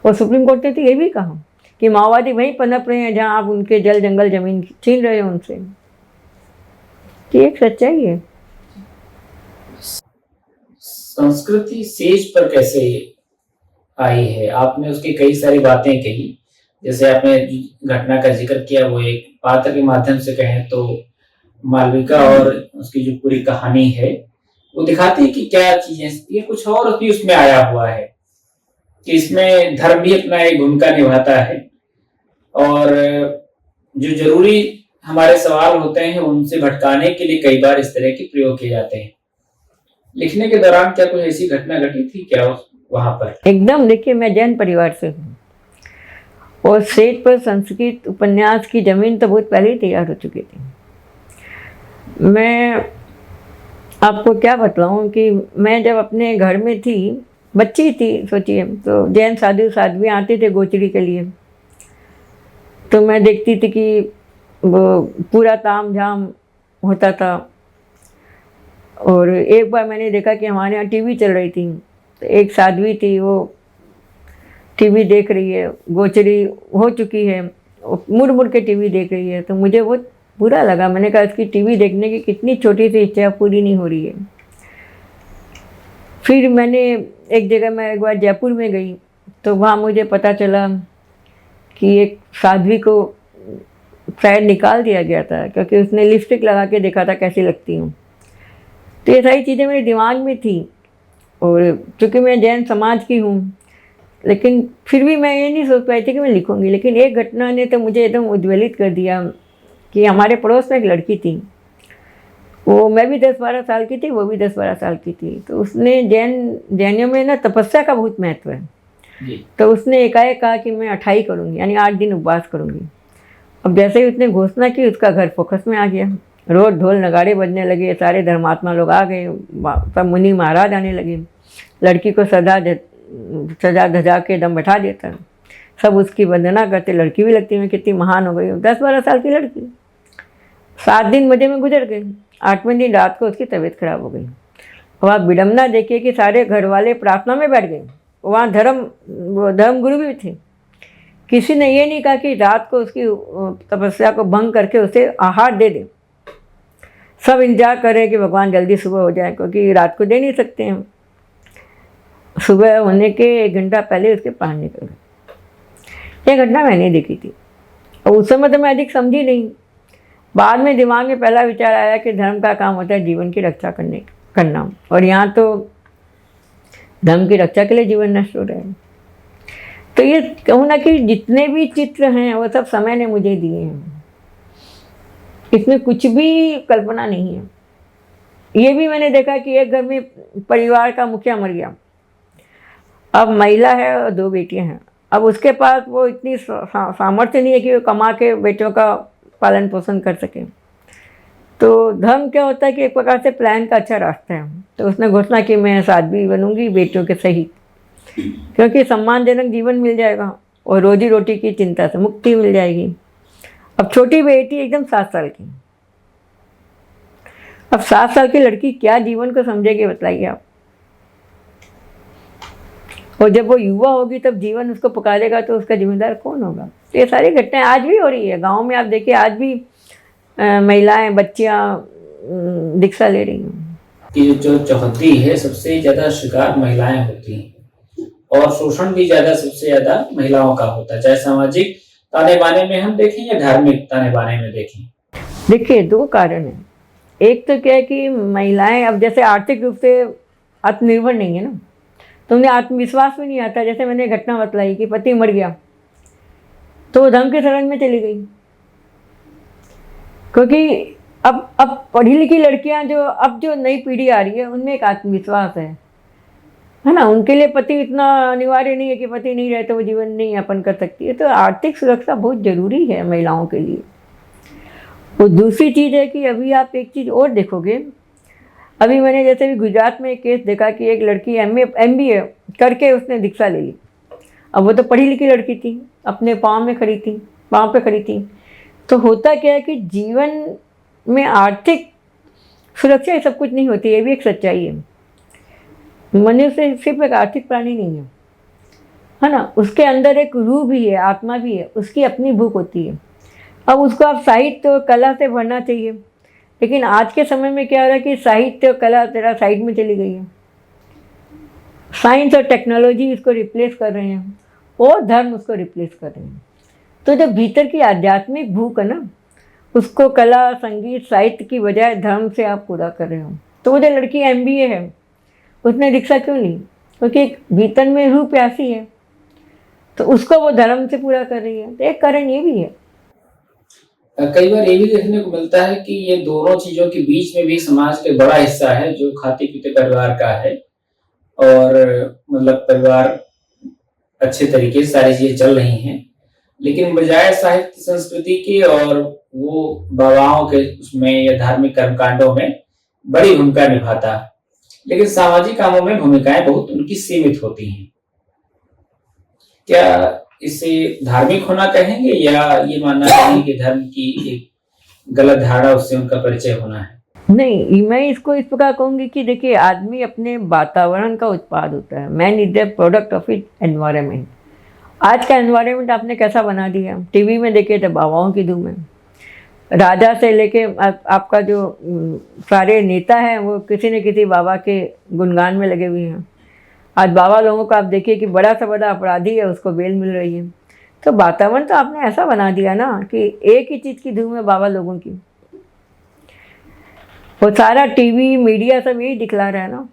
और सुप्रीम कोर्ट ने तो ये भी कहा कि माओवादी वहीं पनप रहे हैं जहां आप उनके जल जंगल जमीन छीन रहे हो उनसे। तो एक सच्चाई है। संस्कृति सेज पर कैसे आई है? आपने उसकी कई सारी बातें कही, जैसे आपने घटना का जिक्र किया, वो एक पात्र के माध्यम से कहें तो मालविका, और उसकी जो पूरी कहानी है वो दिखाती है कि क्या चीजें, ये कुछ और भी उसमें आया हुआ है कि इसमें धर्म भी अपना एक भूमिका निभाता है, और जो जरूरी हमारे सवाल होते हैं उनसे भटकाने के लिए कई बार इस तरह के प्रयोग किए जाते हैं। लिखने के दौरान क्या कोई ऐसी घटना घटी थी क्या वहां पर? एकदम। देखिए, मैं जैन परिवार से हूँ और सेट पर संस्कृत उपन्यास की जमीन तो बहुत पहले ही तैयार हो चुकी थी। मैं आपको क्या बतलाऊँ कि मैं जब अपने घर में थी, बच्ची थी सोचिए, तो जैन साधु साध्वी आते थे गोचरी के लिए। तो मैं देखती थी कि वो पूरा ताम झाम होता था। और एक बार मैंने देखा कि हमारे यहाँ टीवी चल रही थी, तो एक साध्वी थी, वो टीवी देख रही है, गोचरी हो चुकी है, मुड़ मुड़ के टीवी देख रही है। तो मुझे बहुत बुरा लगा। मैंने कहा इसकी टीवी देखने की कितनी छोटी सी इच्छा पूरी नहीं हो रही है। फिर मैंने एक जगह, मैं एक बार जयपुर में गई तो वहाँ मुझे पता चला कि एक साध्वी को शायद निकाल दिया गया था क्योंकि उसने लिपस्टिक लगा के देखा था कैसी लगती हूँ। तो ये सारी चीज़ें मेरे दिमाग में थी। और चूँकि मैं जैन समाज की हूँ, लेकिन फिर भी मैं ये नहीं सोच पाई थी कि मैं लिखूँगी। लेकिन एक घटना ने तो मुझे एकदम उद्वेलित कर दिया कि हमारे पड़ोस में एक लड़की थी, वो, मैं भी 10-12 साल की थी, वो भी 10-12 साल की थी। तो उसने जैनियों में ना तपस्या का बहुत महत्व है। तो उसने एकाएक कहा कि मैं 28 करूँगी, यानी 8 दिन उपवास करूँगी। अब जैसे ही उसने घोषणा की, उसका घर फोकस में आ गया। रोज ढोल नगाड़े बजने लगे, सारे धर्मात्मा लोग आ गए, सब मुनि महाराज आने लगे, लड़की को सजा धजा के एकदम बैठा देता, सब उसकी वंदना करते, लड़की भी लगती है कितनी महान हो गई, 10-12 साल की लड़की। 7 दिन मजे में गुजर गए, 8वें दिन रात को उसकी तबीयत खराब हो गई। अब आप विडम्बना देखिए कि सारे घर वाले प्रार्थना में बैठ गए, वहाँ धर्म गुरु भी थे, किसी ने ये नहीं कहा कि रात को उसकी तपस्या को भंग करके उसे आहार दे दे। सब इंतजार कर रहे हैं कि भगवान जल्दी सुबह हो जाए, क्योंकि रात को दे नहीं सकते हैं। सुबह होने के 1 घंटा पहले उसके प्राण निकल गए। ये घटना मैंने देखी थी, और उस समय तो मैं अधिक समझी नहीं। बाद में दिमाग में पहला विचार आया कि धर्म का काम होता है जीवन की रक्षा करना, और यहाँ तो धर्म की रक्षा के लिए जीवन नष्ट हो रहा है। तो ये कहूँ ना कि जितने भी चित्र हैं वो सब समय ने मुझे दिए हैं, इसमें कुछ भी कल्पना नहीं है। ये भी मैंने देखा कि एक घर में परिवार का मुखिया मर गया, अब महिला है और 2 बेटियां हैं। अब उसके पास वो इतनी सामर्थ्य नहीं है कि वो कमा के बेटियों का पालन पोषण कर सके। तो धर्म क्या होता है कि एक प्रकार से प्लान का अच्छा रास्ता है। तो उसने घोषणा की मैं साध्वी बनूंगी बेटियों के सहित, क्योंकि सम्मानजनक जीवन मिल जाएगा और रोजी रोटी की चिंता से मुक्ति मिल जाएगी। अब छोटी बेटी एकदम 7 साल की, अब 7 साल की लड़की क्या जीवन को समझेगी बताइए आप। और जब वो युवा होगी तब जीवन उसको पुकारेगा तो उसका जिम्मेदार कौन होगा। तो ये सारी घटनाएं आज भी हो रही है गांव में। आप देखिए आज भी महिलाएं बच्चियां दीक्षा ले रही हैं। कि जो चौहद्दी है सबसे ज्यादा शिकार महिलाएं होती हैं, और शोषण भी ज्यादा सबसे ज्यादा महिलाओं का होता है, चाहे सामाजिक ताने बाने में हम देखें या धार्मिक ताने बाने में देखें। देखिए 2 कारण हैं। एक तो क्या है कि महिलाएं अब जैसे आर्थिक रूप से आत्मनिर्भर नहीं है ना, तो उन्हें आत्मविश्वास भी नहीं आता। जैसे मैंने घटना बतलाई कि पति मर गया तो वो धर्म के शरण में चली गई, क्योंकि अब पढ़ी लिखी लड़कियां जो नई पीढ़ी आ रही है उनमें एक आत्मविश्वास है ना। उनके लिए पति इतना अनिवार्य नहीं है कि पति नहीं रहे तो वो जीवन नहीं यापन कर सकती है। तो आर्थिक सुरक्षा बहुत ज़रूरी है महिलाओं के लिए। और दूसरी चीज़ है कि अभी आप एक चीज़ और देखोगे, अभी मैंने जैसे भी गुजरात में एक केस देखा कि एक लड़की MBA करके उसने दीक्षा ले ली। अब वो तो पढ़ी लिखी लड़की थी, अपने पाँव पे खड़ी थी। तो होता क्या है कि जीवन में आर्थिक सुरक्षा ये सब कुछ नहीं होती, ये भी एक सच्चाई है। मनुष्य सिर्फ एक आर्थिक प्राणी नहीं है ना, उसके अंदर एक रूह भी है, आत्मा भी है, उसकी अपनी भूख होती है। अब उसको आप साहित्य और कला से भरना चाहिए, लेकिन आज के समय में क्या हो रहा है कि साहित्य और कला तेरा साइड में चली गई है। साइंस और टेक्नोलॉजी इसको रिप्लेस कर रहे हैं और धर्म उसको रिप्लेस कर रहे हैं। तो जो भीतर की आध्यात्मिक भूख है ना, उसको कला संगीत साहित्य की बजाय धर्म से आप पूरा कर रहे हो। तो वो जो लड़की MBA है उसने दीक्षा क्यों ली? क्योंकि एक भीतर में रूह प्यासी है, तो उसको वो धर्म से पूरा कर रही है। तो एक कारण ये भी है। कई बार ये भी देखने को मिलता है कि ये दोनों चीजों के बीच में भी समाज का बड़ा हिस्सा है जो खाते पीते परिवार का है, और मतलब परिवार अच्छे तरीके से सारी चीजें चल रही हैं, लेकिन बजाय साहित्य संस्कृति के और वो बाबाओं के उसमें या धार्मिक कर्मकांडों में बड़ी भूमिका निभाता, लेकिन सामाजिक कामों में भूमिकाएं बहुत उनकी सीमित होती हैं। क्या इसे धार्मिक होना कहेंगे या ये मानना चाहिए कि धर्म की एक गलत धारणा उससे उनका परिचय होना है? नहीं, मैं इसको इस प्रकार कहूँगी कि देखिए आदमी अपने वातावरण का उत्पाद होता है। Man is the product of it environment. आज का एनवायरनमेंट आपने कैसा बना दिया? टीवी में देखिए तो बाबाओं की धूम है, राजा से लेके आपका जो सारे नेता हैं वो किसी न किसी बाबा के गुणगान में लगे हुए हैं। आज बाबा लोगों को आप देखिए कि बड़ा से बड़ा अपराधी है उसको बेल मिल रही है। तो वातावरण तो आपने ऐसा बना दिया ना कि एक ही चीज़ की धूम है बाबा लोगों की। वो सारा टीवी मीडिया सब यही दिखला रहा है ना।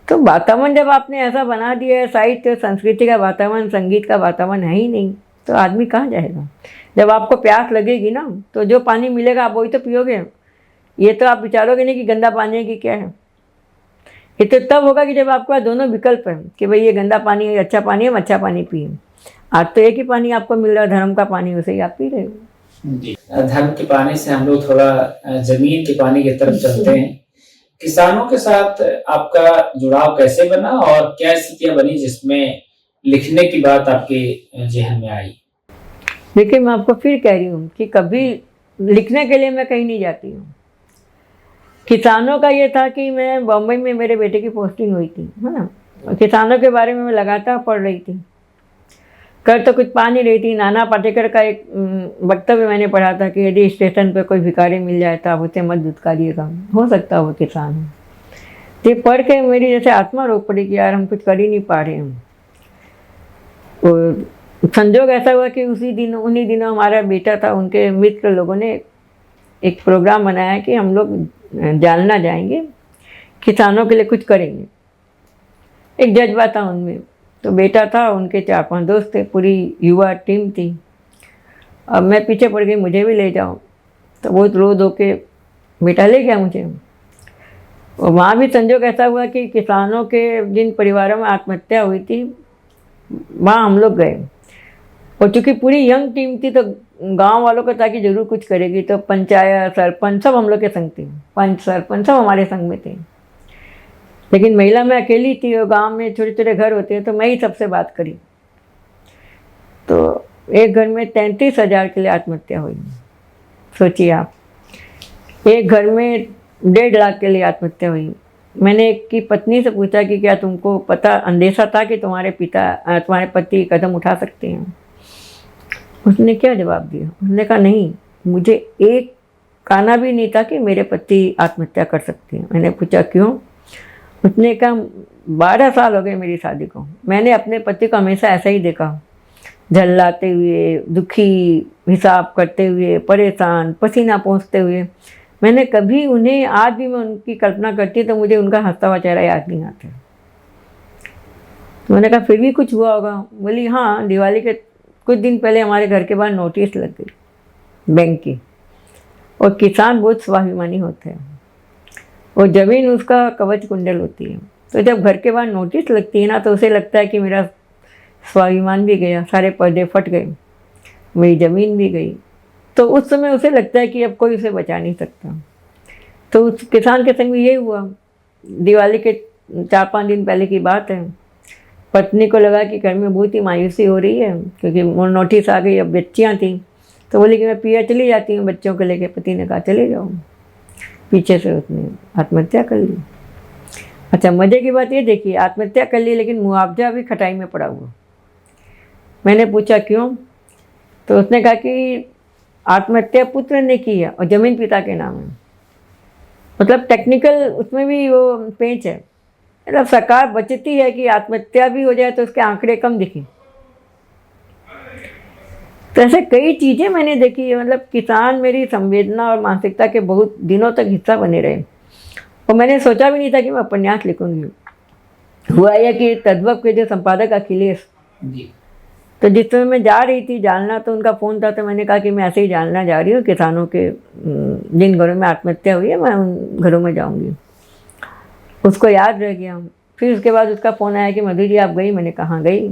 तो वातावरण जब आपने ऐसा बना दिया है, साहित्य संस्कृति का वातावरण, संगीत का वातावरण है ही नहीं, तो आदमी कहाँ जाएगा? जब आपको प्यास लगेगी ना तो जो पानी मिलेगा आप वही तो पियोगे। ये तो आप विचारोगे नहीं कि गंदा पानी है कि क्या है। ये तो तब होगा कि जब आपके पास दोनों विकल्प है कि भाई ये गंदा पानी है, अच्छा पानी है, हम अच्छा पानी पिए। आज तो एक ही पानी आपको मिल रहा है, धर्म का पानी, उसे ही आप पी रहे हो। जी, धर्म के पानी से हम लोग थोड़ा जमीन के पानी की तरफ चलते हैं। किसानों के साथ आपका जुड़ाव कैसे बना और क्या स्थितियां बनी जिसमें लिखने की बात आपके जहन में आई? देखिए, मैं आपको फिर कह रही हूँ कि कभी लिखने के लिए मैं कहीं नहीं जाती हूँ। किसानों का ये था कि मैं बॉम्बे में मेरे बेटे की पोस्टिंग हुई थी, है ना, और किसानों के बारे में मैं लगातार पढ़ रही थी। कर तो कुछ पा नहीं रही थी। नाना पाटेकर का एक वक्तव्य मैंने पढ़ा था कि यदि स्टेशन पर कोई भिखारी मिल जाए तो आप उसे मत दुत्कारिएगा, हो सकता है वो किसान हो। तो ये पढ़ के मेरी जैसे आत्मा रो पड़ी कि यार हम कुछ कर ही नहीं पा रहे हैं। तो संजोग ऐसा हुआ कि उन्हीं दिनों हमारा बेटा था, उनके मित्र लोगों ने एक प्रोग्राम बनाया कि हम लोग जालना जाएंगे, किसानों के लिए कुछ करेंगे। एक जज्बा था उनमें। तो बेटा था, उनके 4-5 दोस्त थे, पूरी युवा टीम थी। अब मैं पीछे पड़ गई, मुझे भी ले जाओ। तो बहुत रो धो के बेटा ले गया मुझे। और वहाँ भी संजोग ऐसा हुआ कि किसानों के जिन परिवारों में आत्महत्या हुई थी वहाँ हम लोग गए। और चूँकि पूरी यंग टीम थी तो गांव वालों को था कि जरूर कुछ करेगी, तो पंचायत सरपंच सब हम लोग के संग थे, पंच सरपंच सब हमारे संग में थे। लेकिन महिला मैं अकेली थी और गांव में छोटे छोटे घर होते हैं, तो मैं ही सबसे बात करी। तो एक घर में 33,000 के लिए आत्महत्या हुई। सोचिए आप, एक घर में 1.5 लाख के लिए आत्महत्या हुई। मैंने एक की पत्नी से पूछा कि क्या तुमको पता अंदेशा था कि तुम्हारे पति कदम उठा सकते हैं? उसने क्या जवाब दिया? उसने कहा नहीं, मुझे एक काना भी नहीं था कि मेरे पति आत्महत्या कर सकते हैं। मैंने पूछा क्यों? उसने कहा 12 साल हो गए मेरी शादी को, मैंने अपने पति को हमेशा ऐसा ही देखा, झल्लाते हुए, दुखी, हिसाब करते हुए, परेशान, पसीना पोंछते हुए। मैंने कभी उन्हें, आज भी मैं उनकी कल्पना करती तो मुझे उनका हंसता हुआ चेहरा याद नहीं आता। तो मैंने कहा फिर भी कुछ हुआ होगा? बोली हाँ, दिवाली के कुछ दिन पहले हमारे घर के बाहर नोटिस लग गई बैंक की। और किसान बहुत स्वाभिमानी होते हैं, और ज़मीन उसका कवच कुंडल होती है। तो जब घर के बाहर नोटिस लगती है ना, तो उसे लगता है कि मेरा स्वाभिमान भी गया, सारे पर्दे फट गए, मेरी ज़मीन भी गई। तो उस समय उसे लगता है कि अब कोई उसे बचा नहीं सकता। तो उस किसान के संग में यही हुआ। दिवाली के 4-5 दिन पहले की बात है। पत्नी को लगा कि घर में बहुत ही मायूसी हो रही है, क्योंकि नोटिस आ गई, अब बच्चियाँ थी। तो बोली कि मैं पिया चली जाती हूँ बच्चों को लेके। पति ने कहा चले जाओ। पीछे से उसने आत्महत्या कर ली। अच्छा, मज़े की बात ये देखिए, आत्महत्या कर ली लेकिन मुआवजा भी खटाई में पड़ा हुआ। मैंने पूछा क्यों? तो उसने कहा कि आत्महत्या पुत्र ने की है और ज़मीन पिता के नाम है। मतलब टेक्निकल उसमें भी वो पेंच है। मतलब सरकार बचती है कि आत्महत्या भी हो जाए तो उसके आंकड़े कम दिखें। तो ऐसे कई चीज़ें मैंने देखी है। मतलब किसान मेरी संवेदना और मानसिकता के बहुत दिनों तक हिस्सा बने रहे। और मैंने सोचा भी नहीं था कि मैं उपन्यास लिखूंगी। हुआ यह कि तद्भव के जो संपादक अखिलेश जी, तो जिस समय मैं जा रही थी जालना, तो उनका फ़ोन था। तो मैंने कहा कि मैं ऐसे ही जालना जा रही हूँ, किसानों के जिन घरों में आत्महत्या हुई है मैं उन घरों में जाऊँगी। उसको याद रह गया। फिर उसके बाद उसका फ़ोन आया कि मधु जी आप गई? मैंने कहा हाँ गई।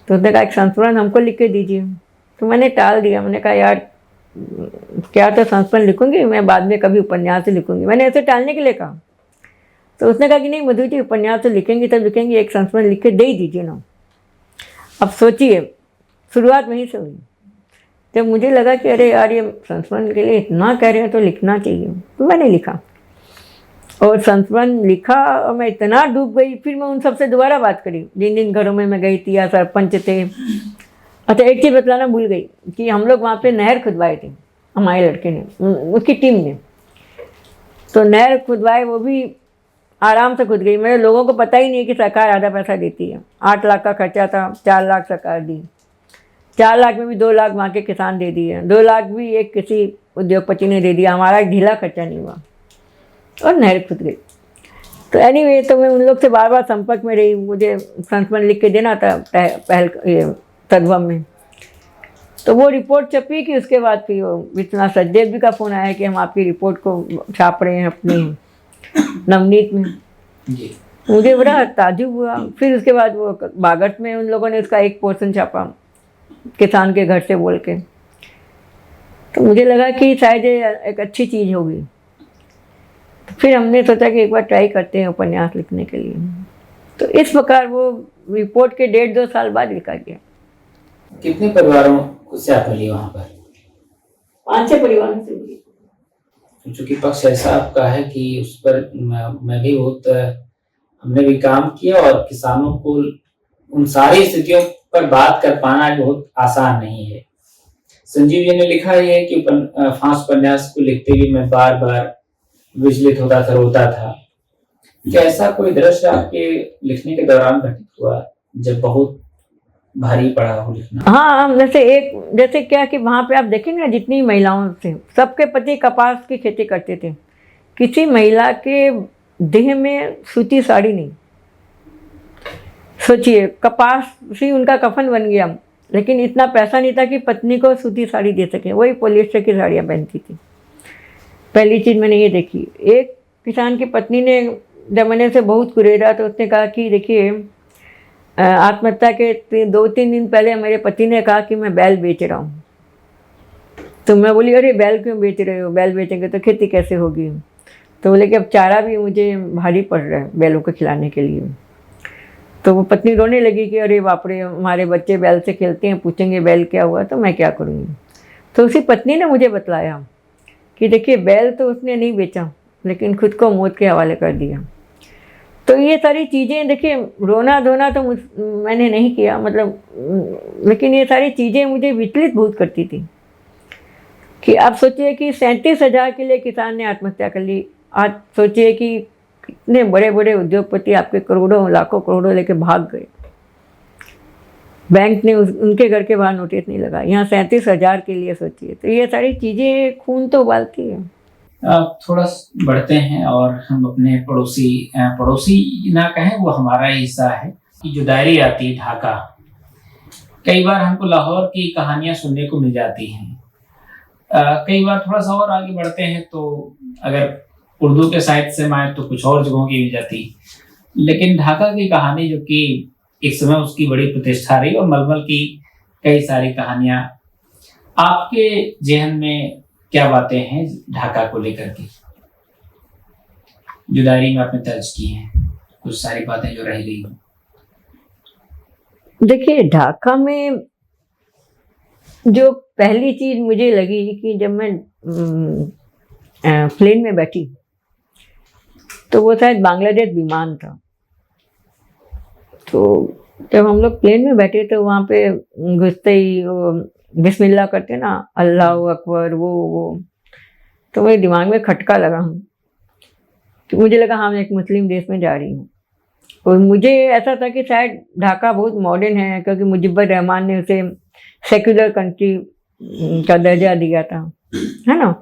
तो उसने कहा एक संस्मरण हमको लिख के दीजिए। तो मैंने टाल दिया। मैंने कहा यार क्या, तो संस्मरण लिखूंगी मैं, बाद में कभी उपन्यास से लिखूंगी। मैंने ऐसे टालने के लिए कहा। तो उसने कहा कि नहीं मधु जी, उपन्यास से लिखेंगी तब लिखेंगी, एक संस्मरण लिख के दे ही दीजिए ना। अब सोचिए, शुरुआत वहीं से हुई। जब मुझे लगा कि अरे यार ये संस्मरण के लिए इतना कह रहे हैं तो लिखना चाहिए, तो मैंने लिखा। और संस्मरण लिखा और मैं इतना डूब गई। फिर मैं उन सबसे दोबारा बात करी जिन जिन घरों में मैं गई थी, या सरपंच थे। अच्छा, एक चीज़ बतलाना भूल गई कि हम लोग वहाँ पे नहर खुदवाए थे, हमारे लड़के ने, उसकी टीम ने। तो नहर खुदवाए, वो भी आराम से खुद गई। मेरे लोगों को पता ही नहीं कि सरकार आधा पैसा देती है। 8 लाख का खर्चा था, 4 लाख सरकार दी। 4 लाख में भी 2 लाख वहाँ के किसान दे दिए, 2 लाख भी एक किसी उद्योगपति ने दे दिया। हमारा ढीला खर्चा नहीं हुआ और नहर खुद गई। तो एनीवे, तो मैं उन लोग से बार बार संपर्क में रही। मुझे संस्मरण लिख के देना था पहल तद्भव में। तो वो रिपोर्ट छपी कि उसके बाद फिर वो विश्वनाथ सचदेव जी का फ़ोन आया कि हम आपकी रिपोर्ट को छाप रहे हैं अपने नवनीत में जी। मुझे बड़ा ताजुब हुआ। फिर उसके बाद वो बागट में उन लोगों ने उसका एक पोर्शन छापा, किसान के घर से बोल के। तो मुझे लगा कि शायद ये एक अच्छी चीज़ होगी। तो फिर हमने सोचा कि एक बार ट्राई करते हैं उपन्यास लिखने के लिए। तो इस प्रकार वो रिपोर्ट के 1.5-2 साल बाद लिखा गया। कितने परिवारों से आप मिली वहाँ पर? 5-6 परिवारों से मिली। चूंकि पक्ष ऐसा आपका है कि उस पर मैं भी बहुत हमने भी काम किया, और किसानों को उन सारी स्थितियों पर बात कर पाना बहुत आसान नहीं है। संजीव जी ने लिखा है कि फांस उपन्यास को लिखते हुए मैं बार बार विचलित होता था, रोता था। क्या ऐसा कोई दृश्य आपके लिखने के दौरान घटित हुआ जब बहुत भारी पड़ा हो लिखना? हाँ, जैसे क्या कि वहाँ पे आप देखेंगे ना, जितनी महिलाओं थे सबके पति कपास की खेती करते थे। किसी महिला के देह में सूती साड़ी नहीं। सोचिए, कपास ही उनका कफन बन गया, लेकिन इतना पैसा नहीं था कि पत्नी को सूती साड़ी दे सके। वही पॉलिएस्टर की साड़ियाँ पहनती थी। पहली चीज़ मैंने ये देखी। एक किसान की पत्नी ने जब मैंने उसे बहुत कुरेदा तो उसने कहा कि देखिए, आत्महत्या के 2-3 दिन पहले मेरे पति ने कहा कि मैं बैल बेच रहा हूँ। तो मैं बोली, अरे बैल क्यों बेच रहे हो? बैल बेचेंगे तो खेती कैसे होगी? तो बोले कि अब चारा भी मुझे भारी पड़ रहा है बैलों को खिलाने के लिए। तो वो पत्नी रोने लगी कि अरे बाप रे, हमारे बच्चे बैल से खेलते हैं, पूछेंगे बैल क्या हुआ, तो मैं क्या करूँगी। तो उसी पत्नी ने मुझे बतलाया कि देखिए, बैल तो उसने नहीं बेचा, लेकिन खुद को मौत के हवाले कर दिया। तो ये सारी चीज़ें देखिए, रोना धोना तो मैंने नहीं किया, मतलब, लेकिन ये सारी चीज़ें मुझे विचलित बहुत करती थी कि आप सोचिए कि 37,000 के लिए किसान ने आत्महत्या कर ली। आज सोचिए कि कितने बड़े बड़े उद्योगपति आपके करोड़ों लाखों करोड़ों लेके भाग गए। बैंक ने उनके घर के बाहर नोटिस नहीं लगा, यहाँ 37,000 के लिए सोचिए। तो ये सारी चीज़ें खून तो उबालती है। थोड़ा बढ़ते हैं और हम अपने पड़ोसी ना कहें, वो हमारा ही हिस्सा है कि जो डायरी आती है ढाका, कई बार हमको लाहौर की कहानियां सुनने को मिल जाती हैं। कई बार थोड़ा सा और आगे बढ़ते हैं तो अगर उर्दू के साहित्य से माए तो कुछ और जगहों की मिल जाती, लेकिन ढाका की कहानी जो कि एक समय उसकी बड़ी प्रतिष्ठा रही, और मलमल की कई सारी कहानियां, आपके जहन में क्या बातें हैं ढाका को लेकर के जो डायरी में आपने दर्ज की हैं, कुछ सारी बातें जो रह गई हो? देखिए, ढाका में जो पहली चीज़ मुझे लगी कि जब मैं प्लेन में बैठी, तो वो शायद बांग्लादेश विमान था। तो जब हम लोग प्लेन में बैठे तो वहाँ पे घुसते ही वो बिस्मिल्लाह करते ना, अल्लाह अकबर, वो तो मेरे दिमाग में खटका लगा। तो मुझे लगा हाँ, मैं एक मुस्लिम देश में जा रही हूँ। और मुझे ऐसा था कि शायद ढाका बहुत मॉडर्न है, क्योंकि मुजिबर रहमान ने उसे सेक्युलर कंट्री का दर्जा दिया था, है ना।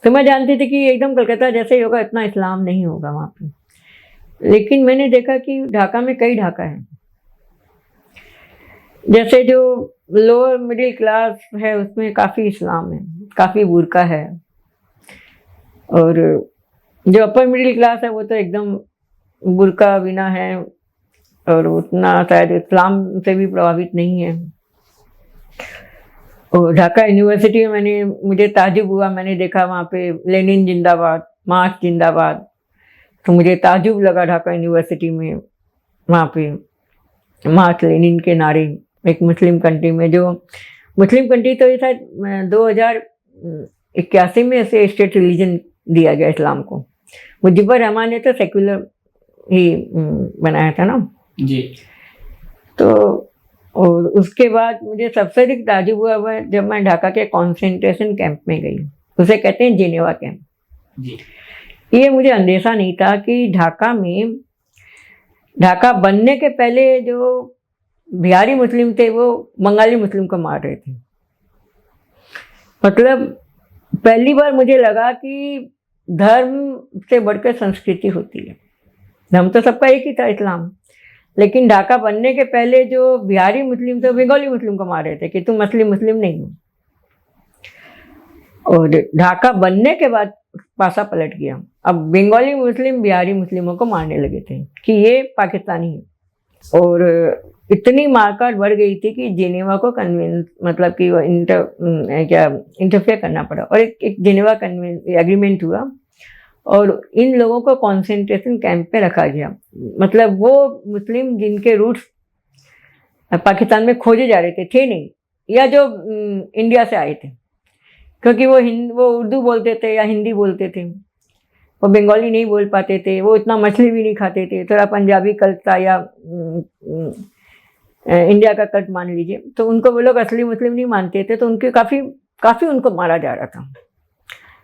तो मैं जानती थी कि एकदम कलकत्ता जैसे ही होगा, इतना इस्लाम नहीं होगा वहाँ पे। लेकिन मैंने देखा कि ढाका में कई ढाका है। जैसे जो लोअर मिडिल क्लास है उसमें काफ़ी इस्लाम है, काफ़ी बुर्का है, और जो अपर मिडिल क्लास है वो तो एकदम बुर्का बिना है, और उतना शायद इस्लाम से भी प्रभावित नहीं है। और ढाका यूनिवर्सिटी में मुझे ताजुब हुआ, मैंने देखा वहाँ पे लेनिन जिंदाबाद, मार्क्स जिंदाबाद। तो मुझे ताजुब लगा ढाका यूनिवर्सिटी में, वहाँ पे मार्क्स लेनिन के नारे। एक मुस्लिम कंट्री में, जो मुस्लिम कंट्री तो ये शायद 2081 में ऐसे स्टेट रिलीजन दिया गया इस्लाम को। मुजिबर रहमान ने तो सेक्युलर ही बनाया था ना जी। तो और उसके बाद मुझे सबसे अधिक ताजुब हुआ जब मैं ढाका के कॉन्सेंट्रेशन कैंप में गई। उसे कहते हैं जेनेवा कैंप जी। ये मुझे अंदेशा नहीं था कि ढाका बनने के पहले जो बिहारी मुस्लिम थे वो बंगाली मुस्लिम को मार रहे थे। मतलब पहली बार मुझे लगा कि धर्म से बढ़कर संस्कृति होती है। धर्म तो सबका एक ही था, इस्लाम, लेकिन ढाका बनने के पहले जो बिहारी मुस्लिम थे बंगाली मुस्लिम को मार रहे थे कि तुम असली मुस्लिम नहीं हो। और ढाका बनने के बाद पासा पलट गया। अब बंगाली मुस्लिम बिहारी मुस्लिमों को मारने लगे थे कि ये पाकिस्तानी है। और इतनी मारकाट बढ़ गई थी कि जिनेवा को कन्विंस मतलब कि वो इंटरफेयर करना पड़ा, और एक जिनेवा एग्रीमेंट हुआ और इन लोगों को कॉन्सेंट्रेशन कैंप पे रखा गया। मतलब वो मुस्लिम जिनके रूट्स पाकिस्तान में खोजे जा रहे थे नहीं, या जो इंडिया से आए थे, क्योंकि वो उर्दू बोलते थे या हिंदी बोलते थे, वो बंगाली नहीं बोल पाते थे, वो इतना मछली भी नहीं खाते थे, थोड़ा पंजाबी कल्ट था या इंडिया का कल्ट मान लीजिए, तो उनको वो लोग असली मुस्लिम नहीं मानते थे, तो उनके काफ़ी उनको मारा जा रहा था।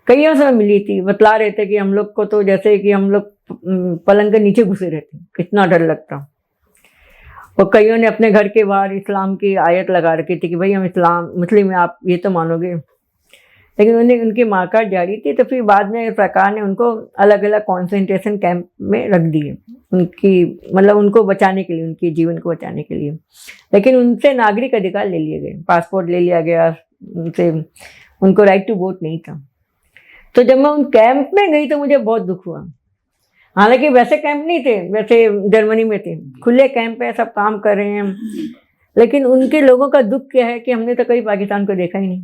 कईयों से मिली थी, बतला रहे थे कि हम लोग को तो जैसे कि हम लोग पलंग के नीचे घुसे रहते, कितना डर लगता। और कईयों ने अपने घर के बाहर इस्लाम की आयत लगा रखी थी कि भाई हम इस्लाम मुस्लिम हैं, आप ये तो मानोगे, लेकिन उनकी मारकाट जारी थी। तो फिर बाद में सरकार ने उनको अलग अलग कॉन्सेंट्रेशन कैंप में रख दिए, उनको बचाने के लिए, उनके जीवन को बचाने के लिए। लेकिन उनसे नागरिक अधिकार ले लिए गए, पासपोर्ट ले लिया गया उनसे, उनको राइट टू वोट नहीं था। तो जब मैं उन कैंप में गई तो मुझे बहुत दुख हुआ। हालांकि वैसे कैंप नहीं थे, वैसे जर्मनी में थे, खुले कैंप है, सब काम कर रहे हैं, लेकिन उनके लोगों का दुख क्या है कि हमने तो कभी पाकिस्तान को देखा ही नहीं।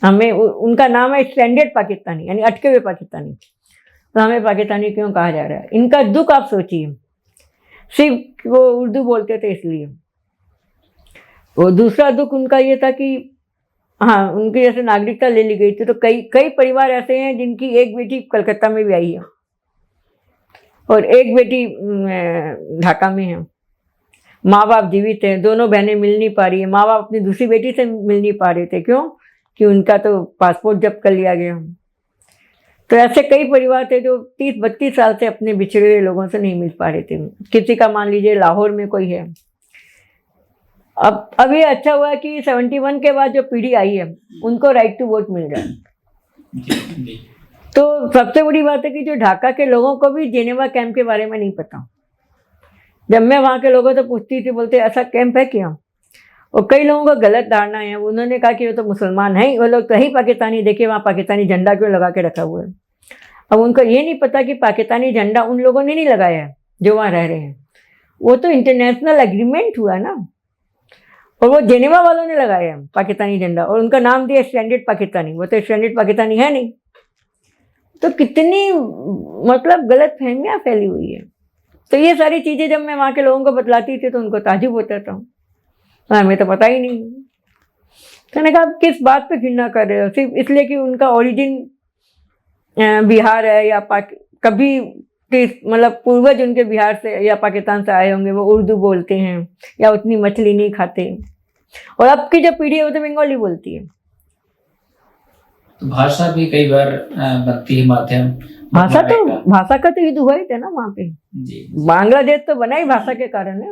हमें उनका नाम है स्ट्रैंडेड पाकिस्तानी, यानी अटके हुए पाकिस्तानी, तो हमें पाकिस्तानी क्यों कहा जा रहा है? इनका दुख आप सोचिए, सिर्फ वो उर्दू बोलते थे इसलिए। वो दूसरा दुख उनका ये था कि हाँ, उनकी जैसे नागरिकता ले ली गई थी, तो कई परिवार ऐसे हैं जिनकी एक बेटी कलकत्ता में भी आई है और एक बेटी ढाका में है। माँ बाप जीवित हैं, दोनों बहनें मिल नहीं पा रही है, माँ बाप अपनी दूसरी बेटी से मिल नहीं पा रहे थे, क्यों कि उनका तो पासपोर्ट जब्त कर लिया गया। तो ऐसे कई परिवार थे जो 30-32 साल से अपने बिछड़े हुए लोगों से नहीं मिल पा रहे थे। किसी का मान लीजिए लाहौर में कोई है। अब ये अच्छा हुआ कि 71 के बाद जो पीढ़ी आई है उनको राइट टू वोट मिल रहा है। तो सबसे बड़ी बात है कि जो ढाका के लोगों को भी जेनेवा कैंप के बारे में नहीं पता। जब मैं वहाँ के लोगों से पूछती थी, बोलते ऐसा कैंप है क्या? और कई लोगों को गलत धारणा है, उन्होंने कहा कि वो तो मुसलमान हैं, वो लोग कहीं पाकिस्तानी देखे वहाँ पाकिस्तानी झंडा क्यों लगा के रखा हुआ है। अब उनको ये नहीं पता कि पाकिस्तानी झंडा उन लोगों ने नहीं लगाया है जो वहाँ रह रहे हैं, वो तो इंटरनेशनल एग्रीमेंट हुआ ना, और वो जेनेवा वालों ने लगाया है पाकिस्तानी झंडा, और उनका नाम दिया स्टैंडर्ड पाकिस्तानी। वो तो स्टैंडर्ड पाकिस्तानी है नहीं। तो कितनी मतलब गलत फहमियाँ फैली हुई है। तो ये सारी चीज़ें जब मैं वहाँ के लोगों को बतलाती थी तो उनको ताजुब होता था, हमें तो पता ही नहीं। तो मैंने कहा किस बात पे घृणा कर रहे हो? सिर्फ इसलिए कि उनका ओरिजिन बिहार है, या कभी मतलब पूर्वज उनके बिहार से या पाकिस्तान से आए होंगे, वो उर्दू बोलते हैं या उतनी मछली नहीं खाते, और अब की जो पीढ़ी है वो तो बंगाली बोलती है। तो भाषा भी कई बार बनती है माध्यम। भाषा का तो युद्ध हुआ ही था ना वहाँ पे जी। बांग्लादेश तो बना ही भाषा के कारण है।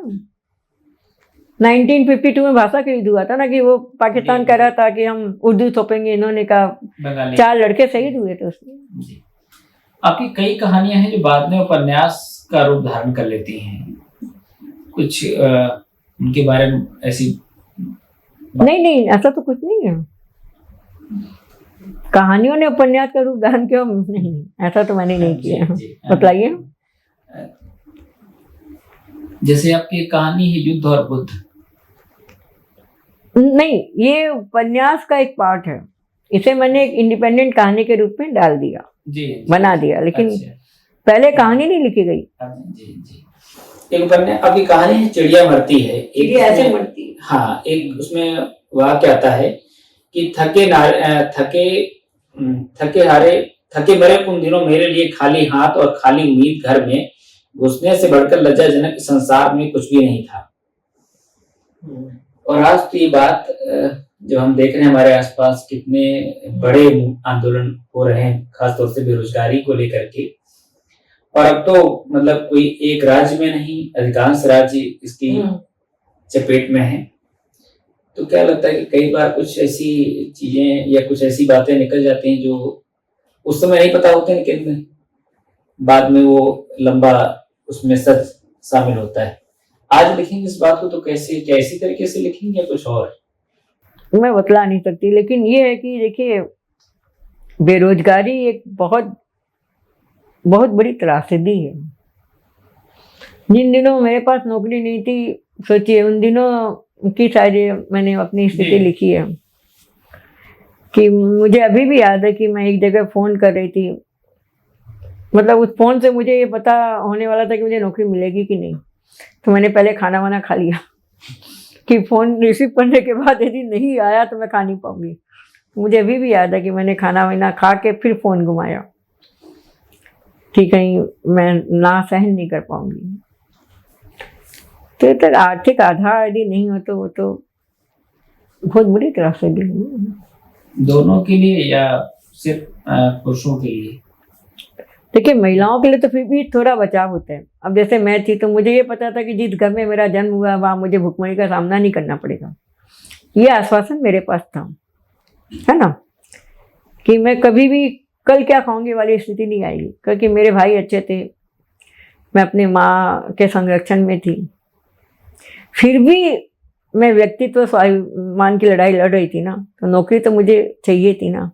1952 में भाषा का युद्ध हुआ था ना, कि वो पाकिस्तान कह रहा था कि हम उर्दू थोपेंगे, इन्होंने कहा 4 लड़के शहीद हुए थे उसमें। आपकी कई कहानियां हैं जो बाद में उपन्यास का रूप धारण कर लेती हैं, कुछ उनके बारे में ऐसी? नहीं, ऐसा तो कुछ नहीं है। कहानियों ने उपन्यास का रूप धारण किया? नहीं, ऐसा तो मैंने नहीं किया। बताइए। जैसे आपकी कहानी है युद्ध और बुद्ध। नहीं, ये उपन्यास का एक पार्ट है, इसे मैंने एक इंडिपेंडेंट कहानी के रूप में डाल दिया जी, बना दिया, लेकिन पहले कहानी नहीं लिखी गई। जी। एक उपन्यास आपकी कहानी है चिड़िया मरती है, एक ऐसे मरती है। हाँ, एक उसमें वाक्य आता है कि थके मरे उन दिनों मेरे लिए खाली हाथ और खाली उम्मीद, घर में घुसने से बढ़कर लज्जाजनक संसार में कुछ भी नहीं था। और आज तो ये बात जो हम देख रहे हैं हमारे आसपास, कितने बड़े आंदोलन हो रहे हैं, खासतौर से बेरोजगारी को लेकर के। और अब तो मतलब कोई एक राज्य में नहीं, अधिकांश राज्य इसकी चपेट में है। तो क्या लगता है कि कई बार कुछ ऐसी चीजें या कुछ ऐसी बातें निकल जाती हैं जो उस समय नहीं पता होते, लेकिन बाद में वो लंबा उसमें सच शामिल होता है। आज लिखेंगे इस बात को तो कैसे, क्या इसी तरीके से लिखेंगे या कुछ और? मैं बतला नहीं सकती, लेकिन ये है कि देखिए, बेरोजगारी एक बहुत बहुत बड़ी त्रासदी है। जिन दिनों मेरे पास नौकरी नहीं थी, सोचिए उन दिनों की शायद मैंने अपनी स्थिति लिखी है कि मुझे अभी भी याद है कि मैं एक जगह फ़ोन कर रही थी, मतलब उस फ़ोन से मुझे ये पता होने वाला था कि मुझे नौकरी मिलेगी कि नहीं, तो मैंने पहले खाना वाना खा लिया कि फ़ोन रिसीव करने के बाद यदि नहीं आया तो मैं खा नहीं पाऊंगी। मुझे अभी भी याद है कि मैंने खाना वाना खा के फिर फ़ोन घुमाया कि कहीं मैं ना सहन नहीं कर पाऊंगी। तो तक आर्थिक आधार यदि नहीं हो तो वो तो बहुत बुरी तरह से भी। दोनों के लिए या सिर्फ पुरुषों के लिए? देखिए, महिलाओं के लिए तो फिर भी थोड़ा बचाव होता है। अब जैसे मैं थी तो मुझे ये पता था कि जिस घर में मेरा जन्म हुआ वहाँ मुझे भुखमरी का सामना नहीं करना पड़ेगा, ये आश्वासन मेरे पास था, है ना, कि मैं कभी भी कल क्या खाऊंगी वाली स्थिति नहीं आएगी, क्योंकि मेरे भाई अच्छे थे, मैं अपनी माँ के संरक्षण में थी। फिर भी मैं व्यक्तित्व स्वाभिमान की लड़ाई लड़ रही थी ना, तो नौकरी तो मुझे चाहिए थी ना।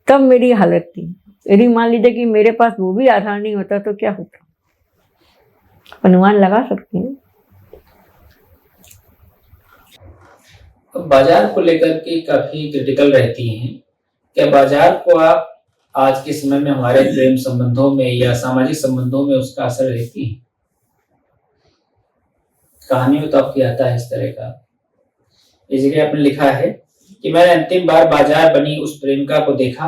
तब मेरी हालत थी, यदि मान लीजिए कि मेरे पास वो भी आधार नहीं होता तो क्या होता, अनुमान लगा सकती हूँ। बाजार को लेकर के काफी क्रिटिकल रहती हैं। क्या बाजार को आप आज के समय में हमारे प्रेम संबंधों में या सामाजिक संबंधों में उसका असर रहती है? कहानी में तो आपकी आता है इस तरह का। इस जगह आपने लिखा है कि मैंने अंतिम बार बाजार बनी उस प्रेमिका को देखा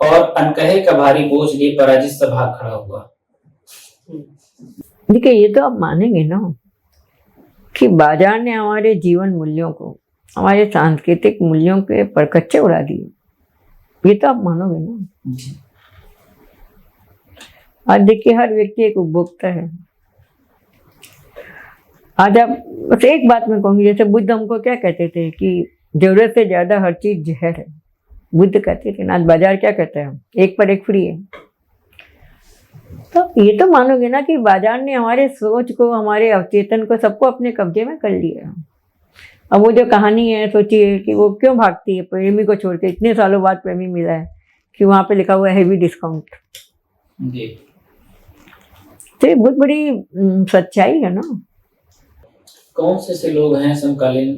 और अनकहे का भारी बोझ लिए पराजित सा भाग खड़ा हुआ। देखिए, ये तो आप मानेंगे ना कि बाजार ने हमारे जीवन मूल्यों को, हमारे सांस्कृतिक मूल्यों के परकच्चे उड़ा दिए। ये तो आप मानोगे ना। आज देखिए, हर व्यक्ति एक उपभोक्ता है। आज आप बस एक बात मैं कहूंगी, जैसे बुद्ध हमको क्या कहते थे कि जरूरत से ज्यादा हर चीज जहर है, बुद्ध कहते थे ना। आज बाजार क्या कहता है, एक पर एक फ्री है। तो ये तो मानोगे ना कि बाजार ने हमारे सोच को, हमारे अवचेतन को, सबको अपने कब्जे में कर लिया। अब वो जो कहानी है, सोचिए कि वो क्यों भागती है प्रेमी को छोड़ के, इतने सालों बाद प्रेमी मिला है, कि वहां पे लिखा हुआ है हेवी डिस्काउंट। तो ये बहुत बड़ी सच्चाई है ना। कौन से लोग हैं समकालीन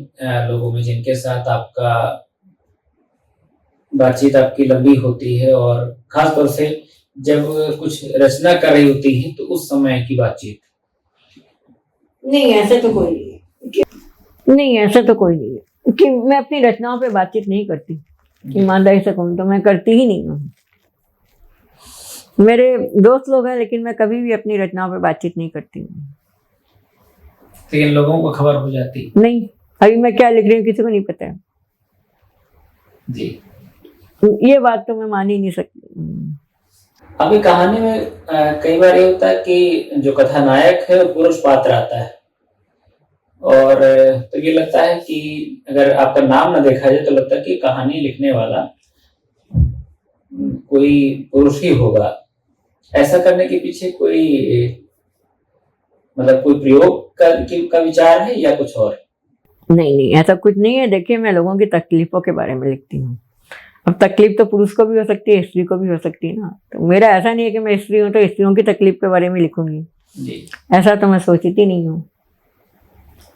लोगों में जिनके साथ आपका बातचीत आपकी लंबी होती है, और खासतौर से जब कुछ रचना कर रही होती है तो उस समय की बातचीत? नहीं, ऐसा तो कोई नहीं है। नहीं, ऐसा तो कोई नहीं है कि मैं अपनी रचनाओं पे बातचीत नहीं करती। ईमानदारी से कहूँ तो मैं करती ही नहीं हूँ। मेरे दोस्त लोग हैं, लेकिन मैं कभी भी अपनी रचनाओं पे बातचीत नहीं करती हूँ। लेकिन लोगों को खबर हो जाती? नहीं, अभी मैं क्या लिख रही हूँ किसी को नहीं पता है जी। ये बात तो मैं मान ही नहीं सकती। आपकी कहानी में कई बार ये होता है कि जो कथानायक है वो पुरुष पात्र आता है, और तो ये लगता है कि अगर आपका नाम ना देखा जाए तो लगता है कि कहानी लिखने वाला कोई पुरुष ही होगा। ऐसा करने के पीछे कोई मतलब कोई प्रयोग का विचार है या कुछ और? नहीं, ऐसा कुछ नहीं है। देखिए, मैं लोगों की तकलीफों के बारे में लिखती हूँ। अब तकलीफ तो पुरुष को भी हो सकती है, स्त्री को भी हो सकती है ना। तो मेरा ऐसा नहीं है कि मैं स्त्री हूँ तो स्त्रियों की तकलीफ के बारे में लिखूंगी जी। ऐसा तो मैं सोचती नहीं हूँ।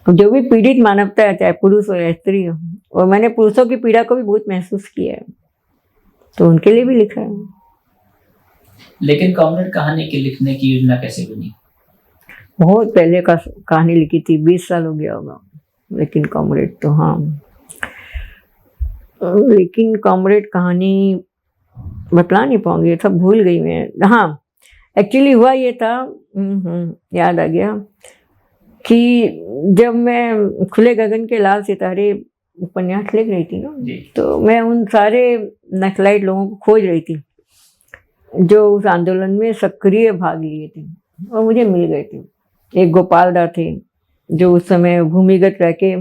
जो भी पीड़ित मानवता है, चाहे पुरुष हो या स्त्री हो, और मैंने पुरुषों की पीड़ा को भी बहुत महसूस किया है, तो उनके लिए भी लिखा है। लेकिन कॉमरेड कहानी के लिखने की योजना कैसे बनी? बहुत पहले का कहानी लिखी थी, 20 साल हो गया होगा। लेकिन कॉमरेड तो हाँ, लेकिन कॉमरेड कहानी बतला नहीं पाऊंगी, सब भूल गई मैं। हाँ, एक्चुअली हुआ ये था, याद आ गया कि जब मैं खुले गगन के लाल सितारे उपन्यास लिख रही थी ना, तो मैं उन सारे नक्सलाइट लोगों को खोज रही थी जो उस आंदोलन में सक्रिय भाग लिए थे, और मुझे मिल गए थे। एक गोपाल दा थे जो उस समय भूमिगत रह के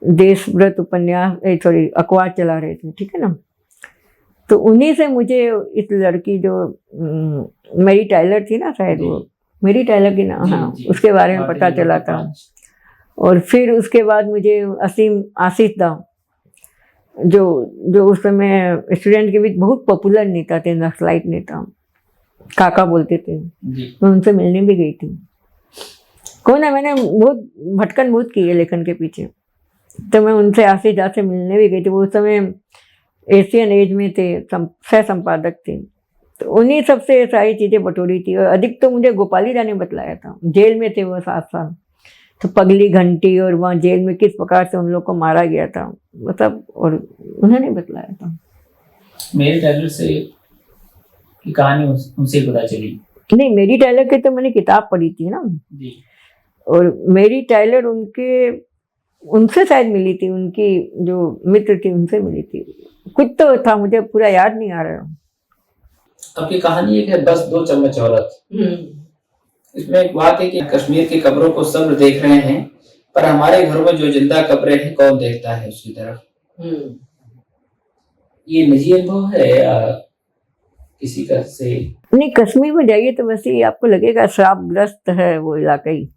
देशव्रत उपन्यास अखबार चला रहे थे, ठीक है ना। तो उन्हीं से मुझे इस लड़की जो मेरी टाइलर थी ना, शायद वो मेरी टाइलर की ना, हाँ, उसके बारे में पता चला था। और फिर उसके बाद मुझे असीम आशीष दा जो उस समय स्टूडेंट के बीच बहुत पॉपुलर नेता थे, नक्सलाइट नेता, काका बोलते थे, मैं उनसे मिलने भी गई थी। हो ना, मैंने बहुत भटकन बहुत की है लेखन के पीछे। तो मैं उनसे आशीष झा से मिलने भी गई थी, वो उस समय एशियन एज में थे, सह संपादक थे। तो उन्हीं सबसे सारी चीज़ें बटोरी थी, और अधिक तो मुझे गोपाली दा ने बतलाया था। जेल में थे वो 7 साल, तो पगली घंटी और वहाँ जेल में किस प्रकार से उन लोग को मारा गया था वो सब, और उन्होंने बतलाया था। मेरी टेलर से की कहानी उनसे पता चली? नहीं, मेरी टेलर की तो मैंने किताब पढ़ी थी ना जी। और मेरी टेलर उनसे शायद मिली थी, उनकी जो मित्र थी उनसे मिली थी। कुछ तो था, मुझे पूरा याद नहीं आ रहा। आपकी कहानी एक है बस 2 चम्मच औरत। इसमें एक बात है कि कश्मीर की कब्रों को सब देख रहे हैं, पर हमारे घरों में जो जिंदा कब्रें हैं कौन देखता है उसकी तरफ। ये निजी अनुभव है या किसी का से? नहीं, कश्मीर में जाइए तो वैसे ही आपको लगेगा श्रापग्रस्त है वो इलाका ही।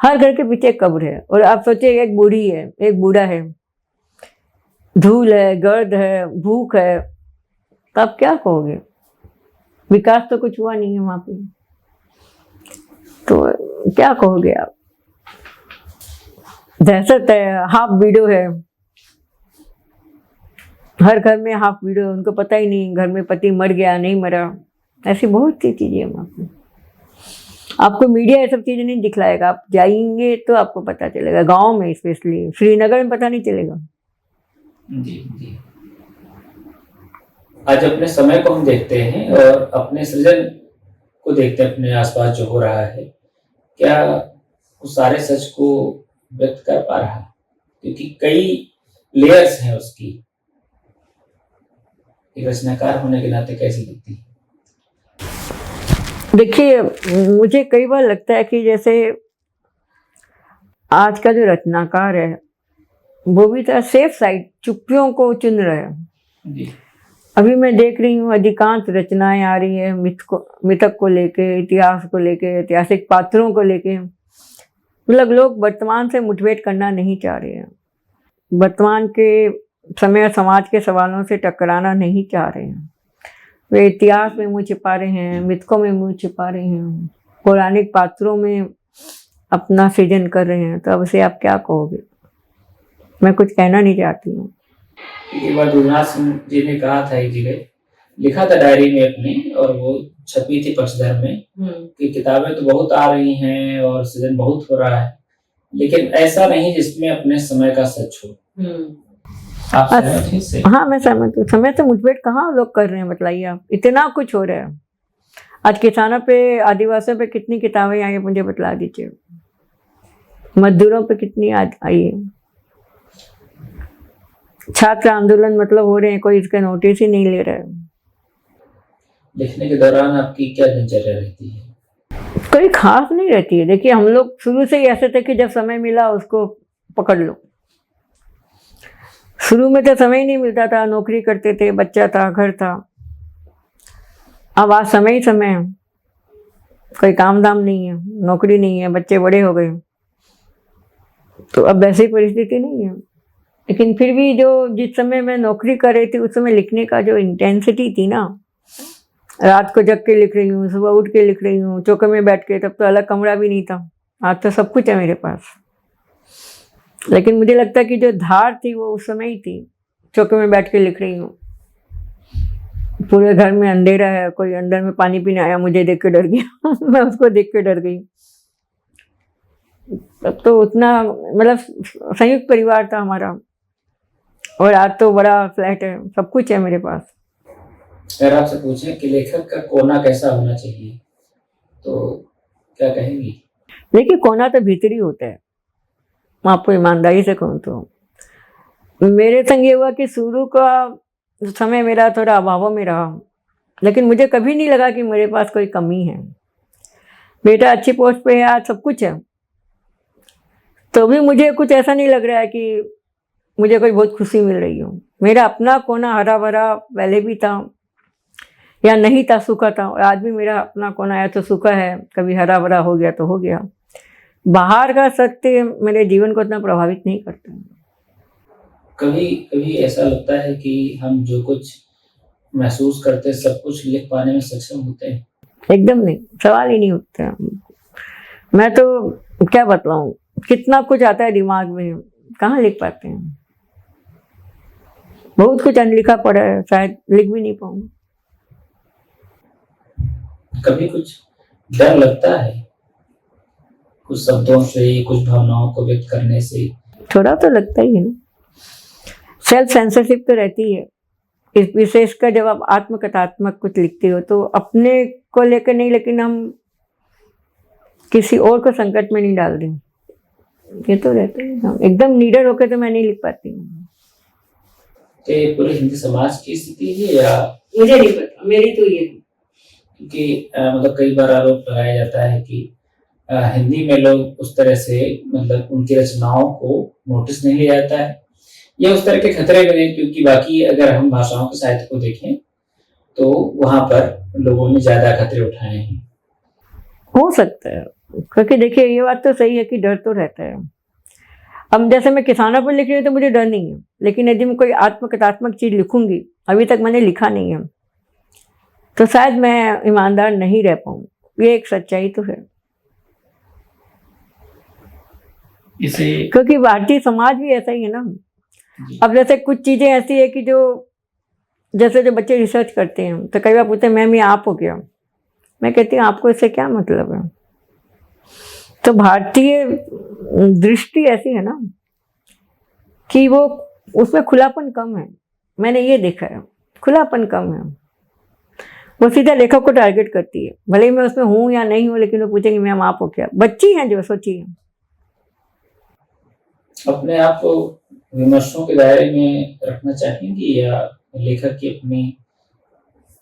हर घर के पीछे कब्र है, और आप सोचिए एक बूढ़ी है, एक बूढ़ा है, धूल है, गर्द है, भूख है, तो आप क्या कहोगे? विकास तो कुछ हुआ नहीं है वहां पे, तो क्या कहोगे आप? दहशत है, हाफ वीडियो है, हर घर में हाफ वीडियो, उनको पता ही नहीं घर में पति मर गया नहीं मरा, ऐसी बहुत सी चीजें हैं वहां पे। आपको मीडिया ये सब चीजें नहीं दिखलाएगा, आप जाएंगे तो आपको पता चलेगा। गांव में स्पेशली, श्रीनगर में पता नहीं चलेगा। जी जी। आज अपने समय को हम देखते हैं और अपने सृजन को देखते हैं, अपने आसपास जो हो रहा है, क्या उस सारे सच को व्यक्त कर पा रहा है? क्योंकि कई लेयर्स हैं उसकी। एक रचनाकार होने के नाते कैसी दिखती है? देखिए, मुझे कई बार लगता है कि जैसे आज का जो रचनाकार है वो भी तो सेफ साइड, चुप्पियों को चुन रहा है। जी। अभी मैं देख रही हूँ अधिकांश रचनाएं आ रही है मिथक को लेके, इतिहास को लेके, ऐतिहासिक पात्रों को लेके। मतलब लोग वर्तमान से मुठभेड़ करना नहीं चाह रहे हैं, वर्तमान के समय समाज के सवालों से टकराना नहीं चाह रहे हैं। वे इतिहास में मुँह छिपा रहे हैं, मिथकों में मुँह छिपा रहे हैं, पौराणिक पात्रों में अपना सृजन कर रहे हैं। तो अब से आप क्या कहोगे? मैं कुछ कहना नहीं चाहती हूँ। एक बार दुर्नाथ सिंह जी ने कहा था, एक जगह लिखा था डायरी में अपनी, और वो छपी थी पक्षधर में, कि किताबें तो बहुत आ रही हैं और सृजन बहुत हो रहा है, लेकिन ऐसा नहीं जिसमें अपने समय का सच हो। आप सहमत हैं इससे? हाँ, मैं सहमत हूँ। समय से मुठभेड़ कहाँ लोग कर रहे हैं, बताइए आप। इतना कुछ हो रहा है। आज किसानों पे, आदिवासियों पे कितनी किताबें आई है, मुझे बतला दीजिए। मजदूरों पे कितनी आई है। छात्र आंदोलन मतलब हो रहे हैं, कोई इसका नोटिस ही नहीं ले रहा है। लिखने के दौरान आपकी क्या दिनचर्या रहती है? कोई खास नहीं रहती है। देखिए, हम लोग शुरू से ही ऐसे थे कि जब समय मिला उसको पकड़ लो। शुरू में तो समय ही नहीं मिलता था, नौकरी करते थे, बच्चा था, घर था। अब आज समय ही समय है, कोई काम दाम नहीं है, नौकरी नहीं है, बच्चे बड़े हो गए, तो अब वैसी परिस्थिति नहीं है। लेकिन फिर भी जो जिस समय मैं नौकरी कर रही थी उस समय लिखने का जो इंटेंसिटी थी ना, रात को जग के लिख रही हूँ, सुबह उठ के लिख रही हूँ, चौके में बैठ के, तब तो अलग कमरा भी नहीं था। आज तो सब कुछ है मेरे पास। लेकिन मुझे लगता है कि जो धार थी वो उस समय ही थी। चौके में बैठ के लिख रही हूँ, पूरे घर में अंधेरा है, कोई अंदर में पानी पीने आया, मुझे देख के डर गया मैं उसको देख के डर गई। तब तो उतना, मतलब संयुक्त परिवार था हमारा, और आज तो बड़ा फ्लैट है, सब कुछ है मेरे पास। अगर आपसे पूछें कि लेखक का कोना कैसा होना चाहिए, तो क्या कहेंगी? देखिए, कोना तो भीतरी होता है। मैं आपको ईमानदारी से कहूँ तो मेरे संग ये हुआ कि शुरू का समय मेरा थोड़ा अभाव में रहा, लेकिन मुझे कभी नहीं लगा कि मेरे पास कोई कमी है। बेटा अच्छी पोस्ट पे है, आज सब कुछ है, तो भी मुझे कुछ ऐसा नहीं लग रहा है कि मुझे कोई बहुत खुशी मिल रही हो। मेरा अपना कोना हरा भरा पहले भी था या नहीं था, सूखा था, और आज भी मेरा अपना कोना या तो सूखा है, कभी हरा भरा हो गया तो हो गया। बाहर का सत्य मेरे जीवन को इतना प्रभावित नहीं करता। कभी कभी ऐसा लगता है कि हम जो कुछ महसूस करते सब कुछ लिख पाने में सक्षम होते हैं? एकदम नहीं, सवाल ही नहीं उठता। मैं तो क्या बतलाऊं, कितना कुछ आता है दिमाग में, कहाँ लिख पाते हैं। बहुत कुछ अनलिखा पड़ा है, शायद लिख भी नहीं पाऊंगा। कभी कुछ डर लगता है कुछ शब्दों से, कुछ भावनाओं को व्यक्त करने से? थोड़ा तो लगता ही है ना, सेल्फ सेंसरशिप तो रहती है। इस विशेषकर जब आप आत्मकथात्मक कुछ लिखते हो तो अपने को लेकर नहीं, लेकिन हम किसी और को संकट में नहीं डाल दें, ये तो रहता है। एकदम निडर होकर तो मैं नहीं लिख पाती हूँ। तो पूरे हिंदी समाज की स्थिति है या? मुझे नहीं पता, मेरी तो ये, क्योंकि मतलब कई बार आरोप लगाया जाता है कि हिंदी में लोग उस तरह से, मतलब उनकी रचनाओं को नोटिस नहीं लिया जाता है, या उस तरह के खतरे में नहीं, क्योंकि बाकी अगर हम भाषाओं के साहित्य को देखें तो वहां पर लोगों ने ज्यादा खतरे उठाए हैं। हो सकता है, क्योंकि देखिए ये बात तो सही है कि डर तो रहता है। अब जैसे मैं किसानों पर लिख रही हूँ तो मुझे डर नहीं है, लेकिन यदि मैं कोई आत्मकथात्मक चीज लिखूंगी, अभी तक मैंने लिखा नहीं है, तो शायद मैं ईमानदार नहीं रह पाऊँ। ये एक सच्चाई तो है। इसे क्योंकि भारतीय समाज भी ऐसा ही है ना। अब जैसे कुछ चीजें ऐसी है कि जो जैसे जो बच्चे रिसर्च करते हैं तो कई बार पूछते हैं मैम ये आप हो गया, मैं कहती हूँ आपको इससे क्या मतलब है। तो भारतीय दृष्टि ऐसी है ना कि वो उसमें खुलापन कम है, मैंने ये देखा है, खुलापन कम है। वो सीधा लेखक को टारगेट करती है, भले ही मैं उसमें हूँ या नहीं हूँ, लेकिन वो पूछेंगे मैम आप हो क्या। बच्ची हैं जो, सोचिए। अपने आप को विमर्शों के दायरे में रखना चाहेंगी या लेखक की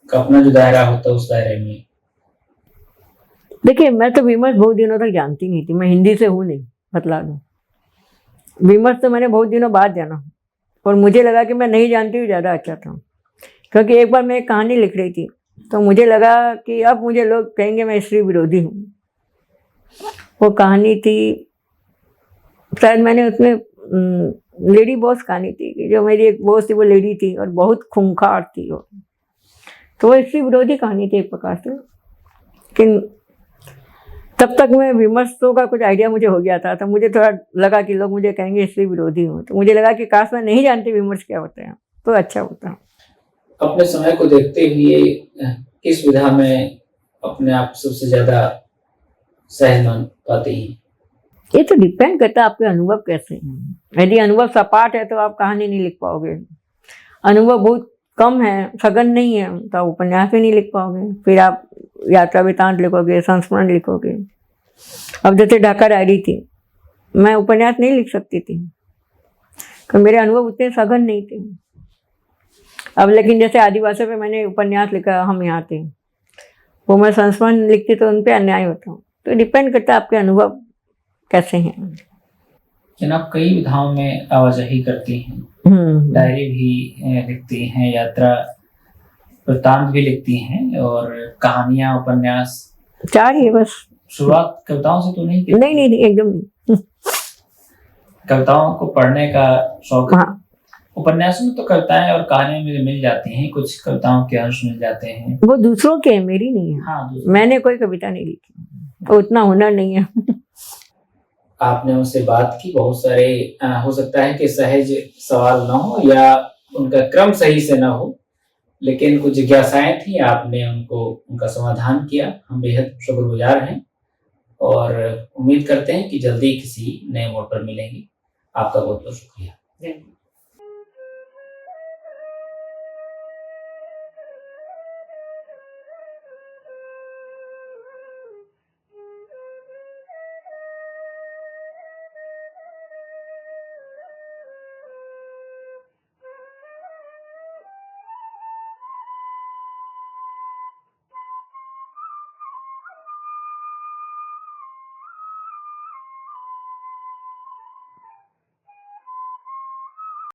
अपना जो दायरा होता है उस दायरे में? देखिए मैं तो विमर्श बहुत दिनों तक जानती नहीं थी, मैं हिंदी से हूँ नहीं, बतला दूँ। विमर्श तो मैंने बहुत दिनों बाद जाना, और मुझे लगा कि मैं नहीं जानती हूँ ज़्यादा अच्छा था। क्योंकि एक बार मैं एक कहानी लिख रही थी तो मुझे लगा कि अब मुझे लोग कहेंगे मैं स्त्री विरोधी हूँ। वो कहानी थी, शायद मैंने उसमें लेडी बॉस कहानी थी कि जो मेरी एक बॉस थी वो लेडी थी और बहुत खूंखार थी वो, तो वो स्त्री विरोधी कहानी थी एक प्रकार से। लेकिन तब तक मैं विमर्शों का कुछ आइडिया मुझे हो गया था, तो मुझे थोड़ा लगा कि लोग मुझे कहेंगे स्त्री विरोधी हूँ, तो मुझे लगा कि काश मैं नहीं जानती विमर्श क्या होते हैं तो अच्छा होता। अपने समय को देखते हुए किस विधा में अपने आप सबसे ज्यादा सहज मान पाते हैं? ये तो डिपेंड करता है आपके अनुभव कैसे हैं। यदि अनुभव सपाट है तो आप कहानी नहीं लिख पाओगे, अनुभव बहुत कम है, सघन नहीं है, तो आप उपन्यास भी नहीं लिख पाओगे। फिर आप यात्रा वृतांत लिखोगे, संस्मरण लिखोगे। अब जैसे ढाका डायरी थी, मैं उपन्यास नहीं लिख सकती थी क्योंकि मेरे अनुभव उतने सघन नहीं थे। अब लेकिन जैसे आदिवासी पे मैंने उपन्यास लिखा, हम यहाँ थे, वो मैं संस्मरण लिखती तो उन पर अन्याय होता। तो डिपेंड करता है आपके अनुभव कैसे हैं। जनाब कई विधाओं में आवाजाही करती हैं, डायरी भी लिखती हैं, यात्रा वृत्तांत भी लिखती हैं, और कहानियां, उपन्यास, 4 ही है बस। शुरुआत कविताओं से तो नहीं की? नहीं, एकदम नहीं। कविताओं को पढ़ने का शौक? हाँ। उपन्यासों में तो कविताएं और कहानियां मुझे मिल जाती हैं, कुछ कविताओं के अंश मिल जाते हैं। वो दूसरों के हैं, मेरी नहीं है। हाँ, मैंने कोई कविता नहीं लिखी, तो उतना हुनर नहीं है। आपने उनसे बात की, बहुत सारे हो सकता है कि सहज सवाल ना हो या उनका क्रम सही से ना हो, लेकिन कुछ जिज्ञासाएं थी, आपने उनका समाधान किया। हम बेहद शुक्रगुजार हैं और उम्मीद करते हैं कि जल्दी किसी नए मोड़ पर मिलेंगे। आपका बहुत बहुत शुक्रिया।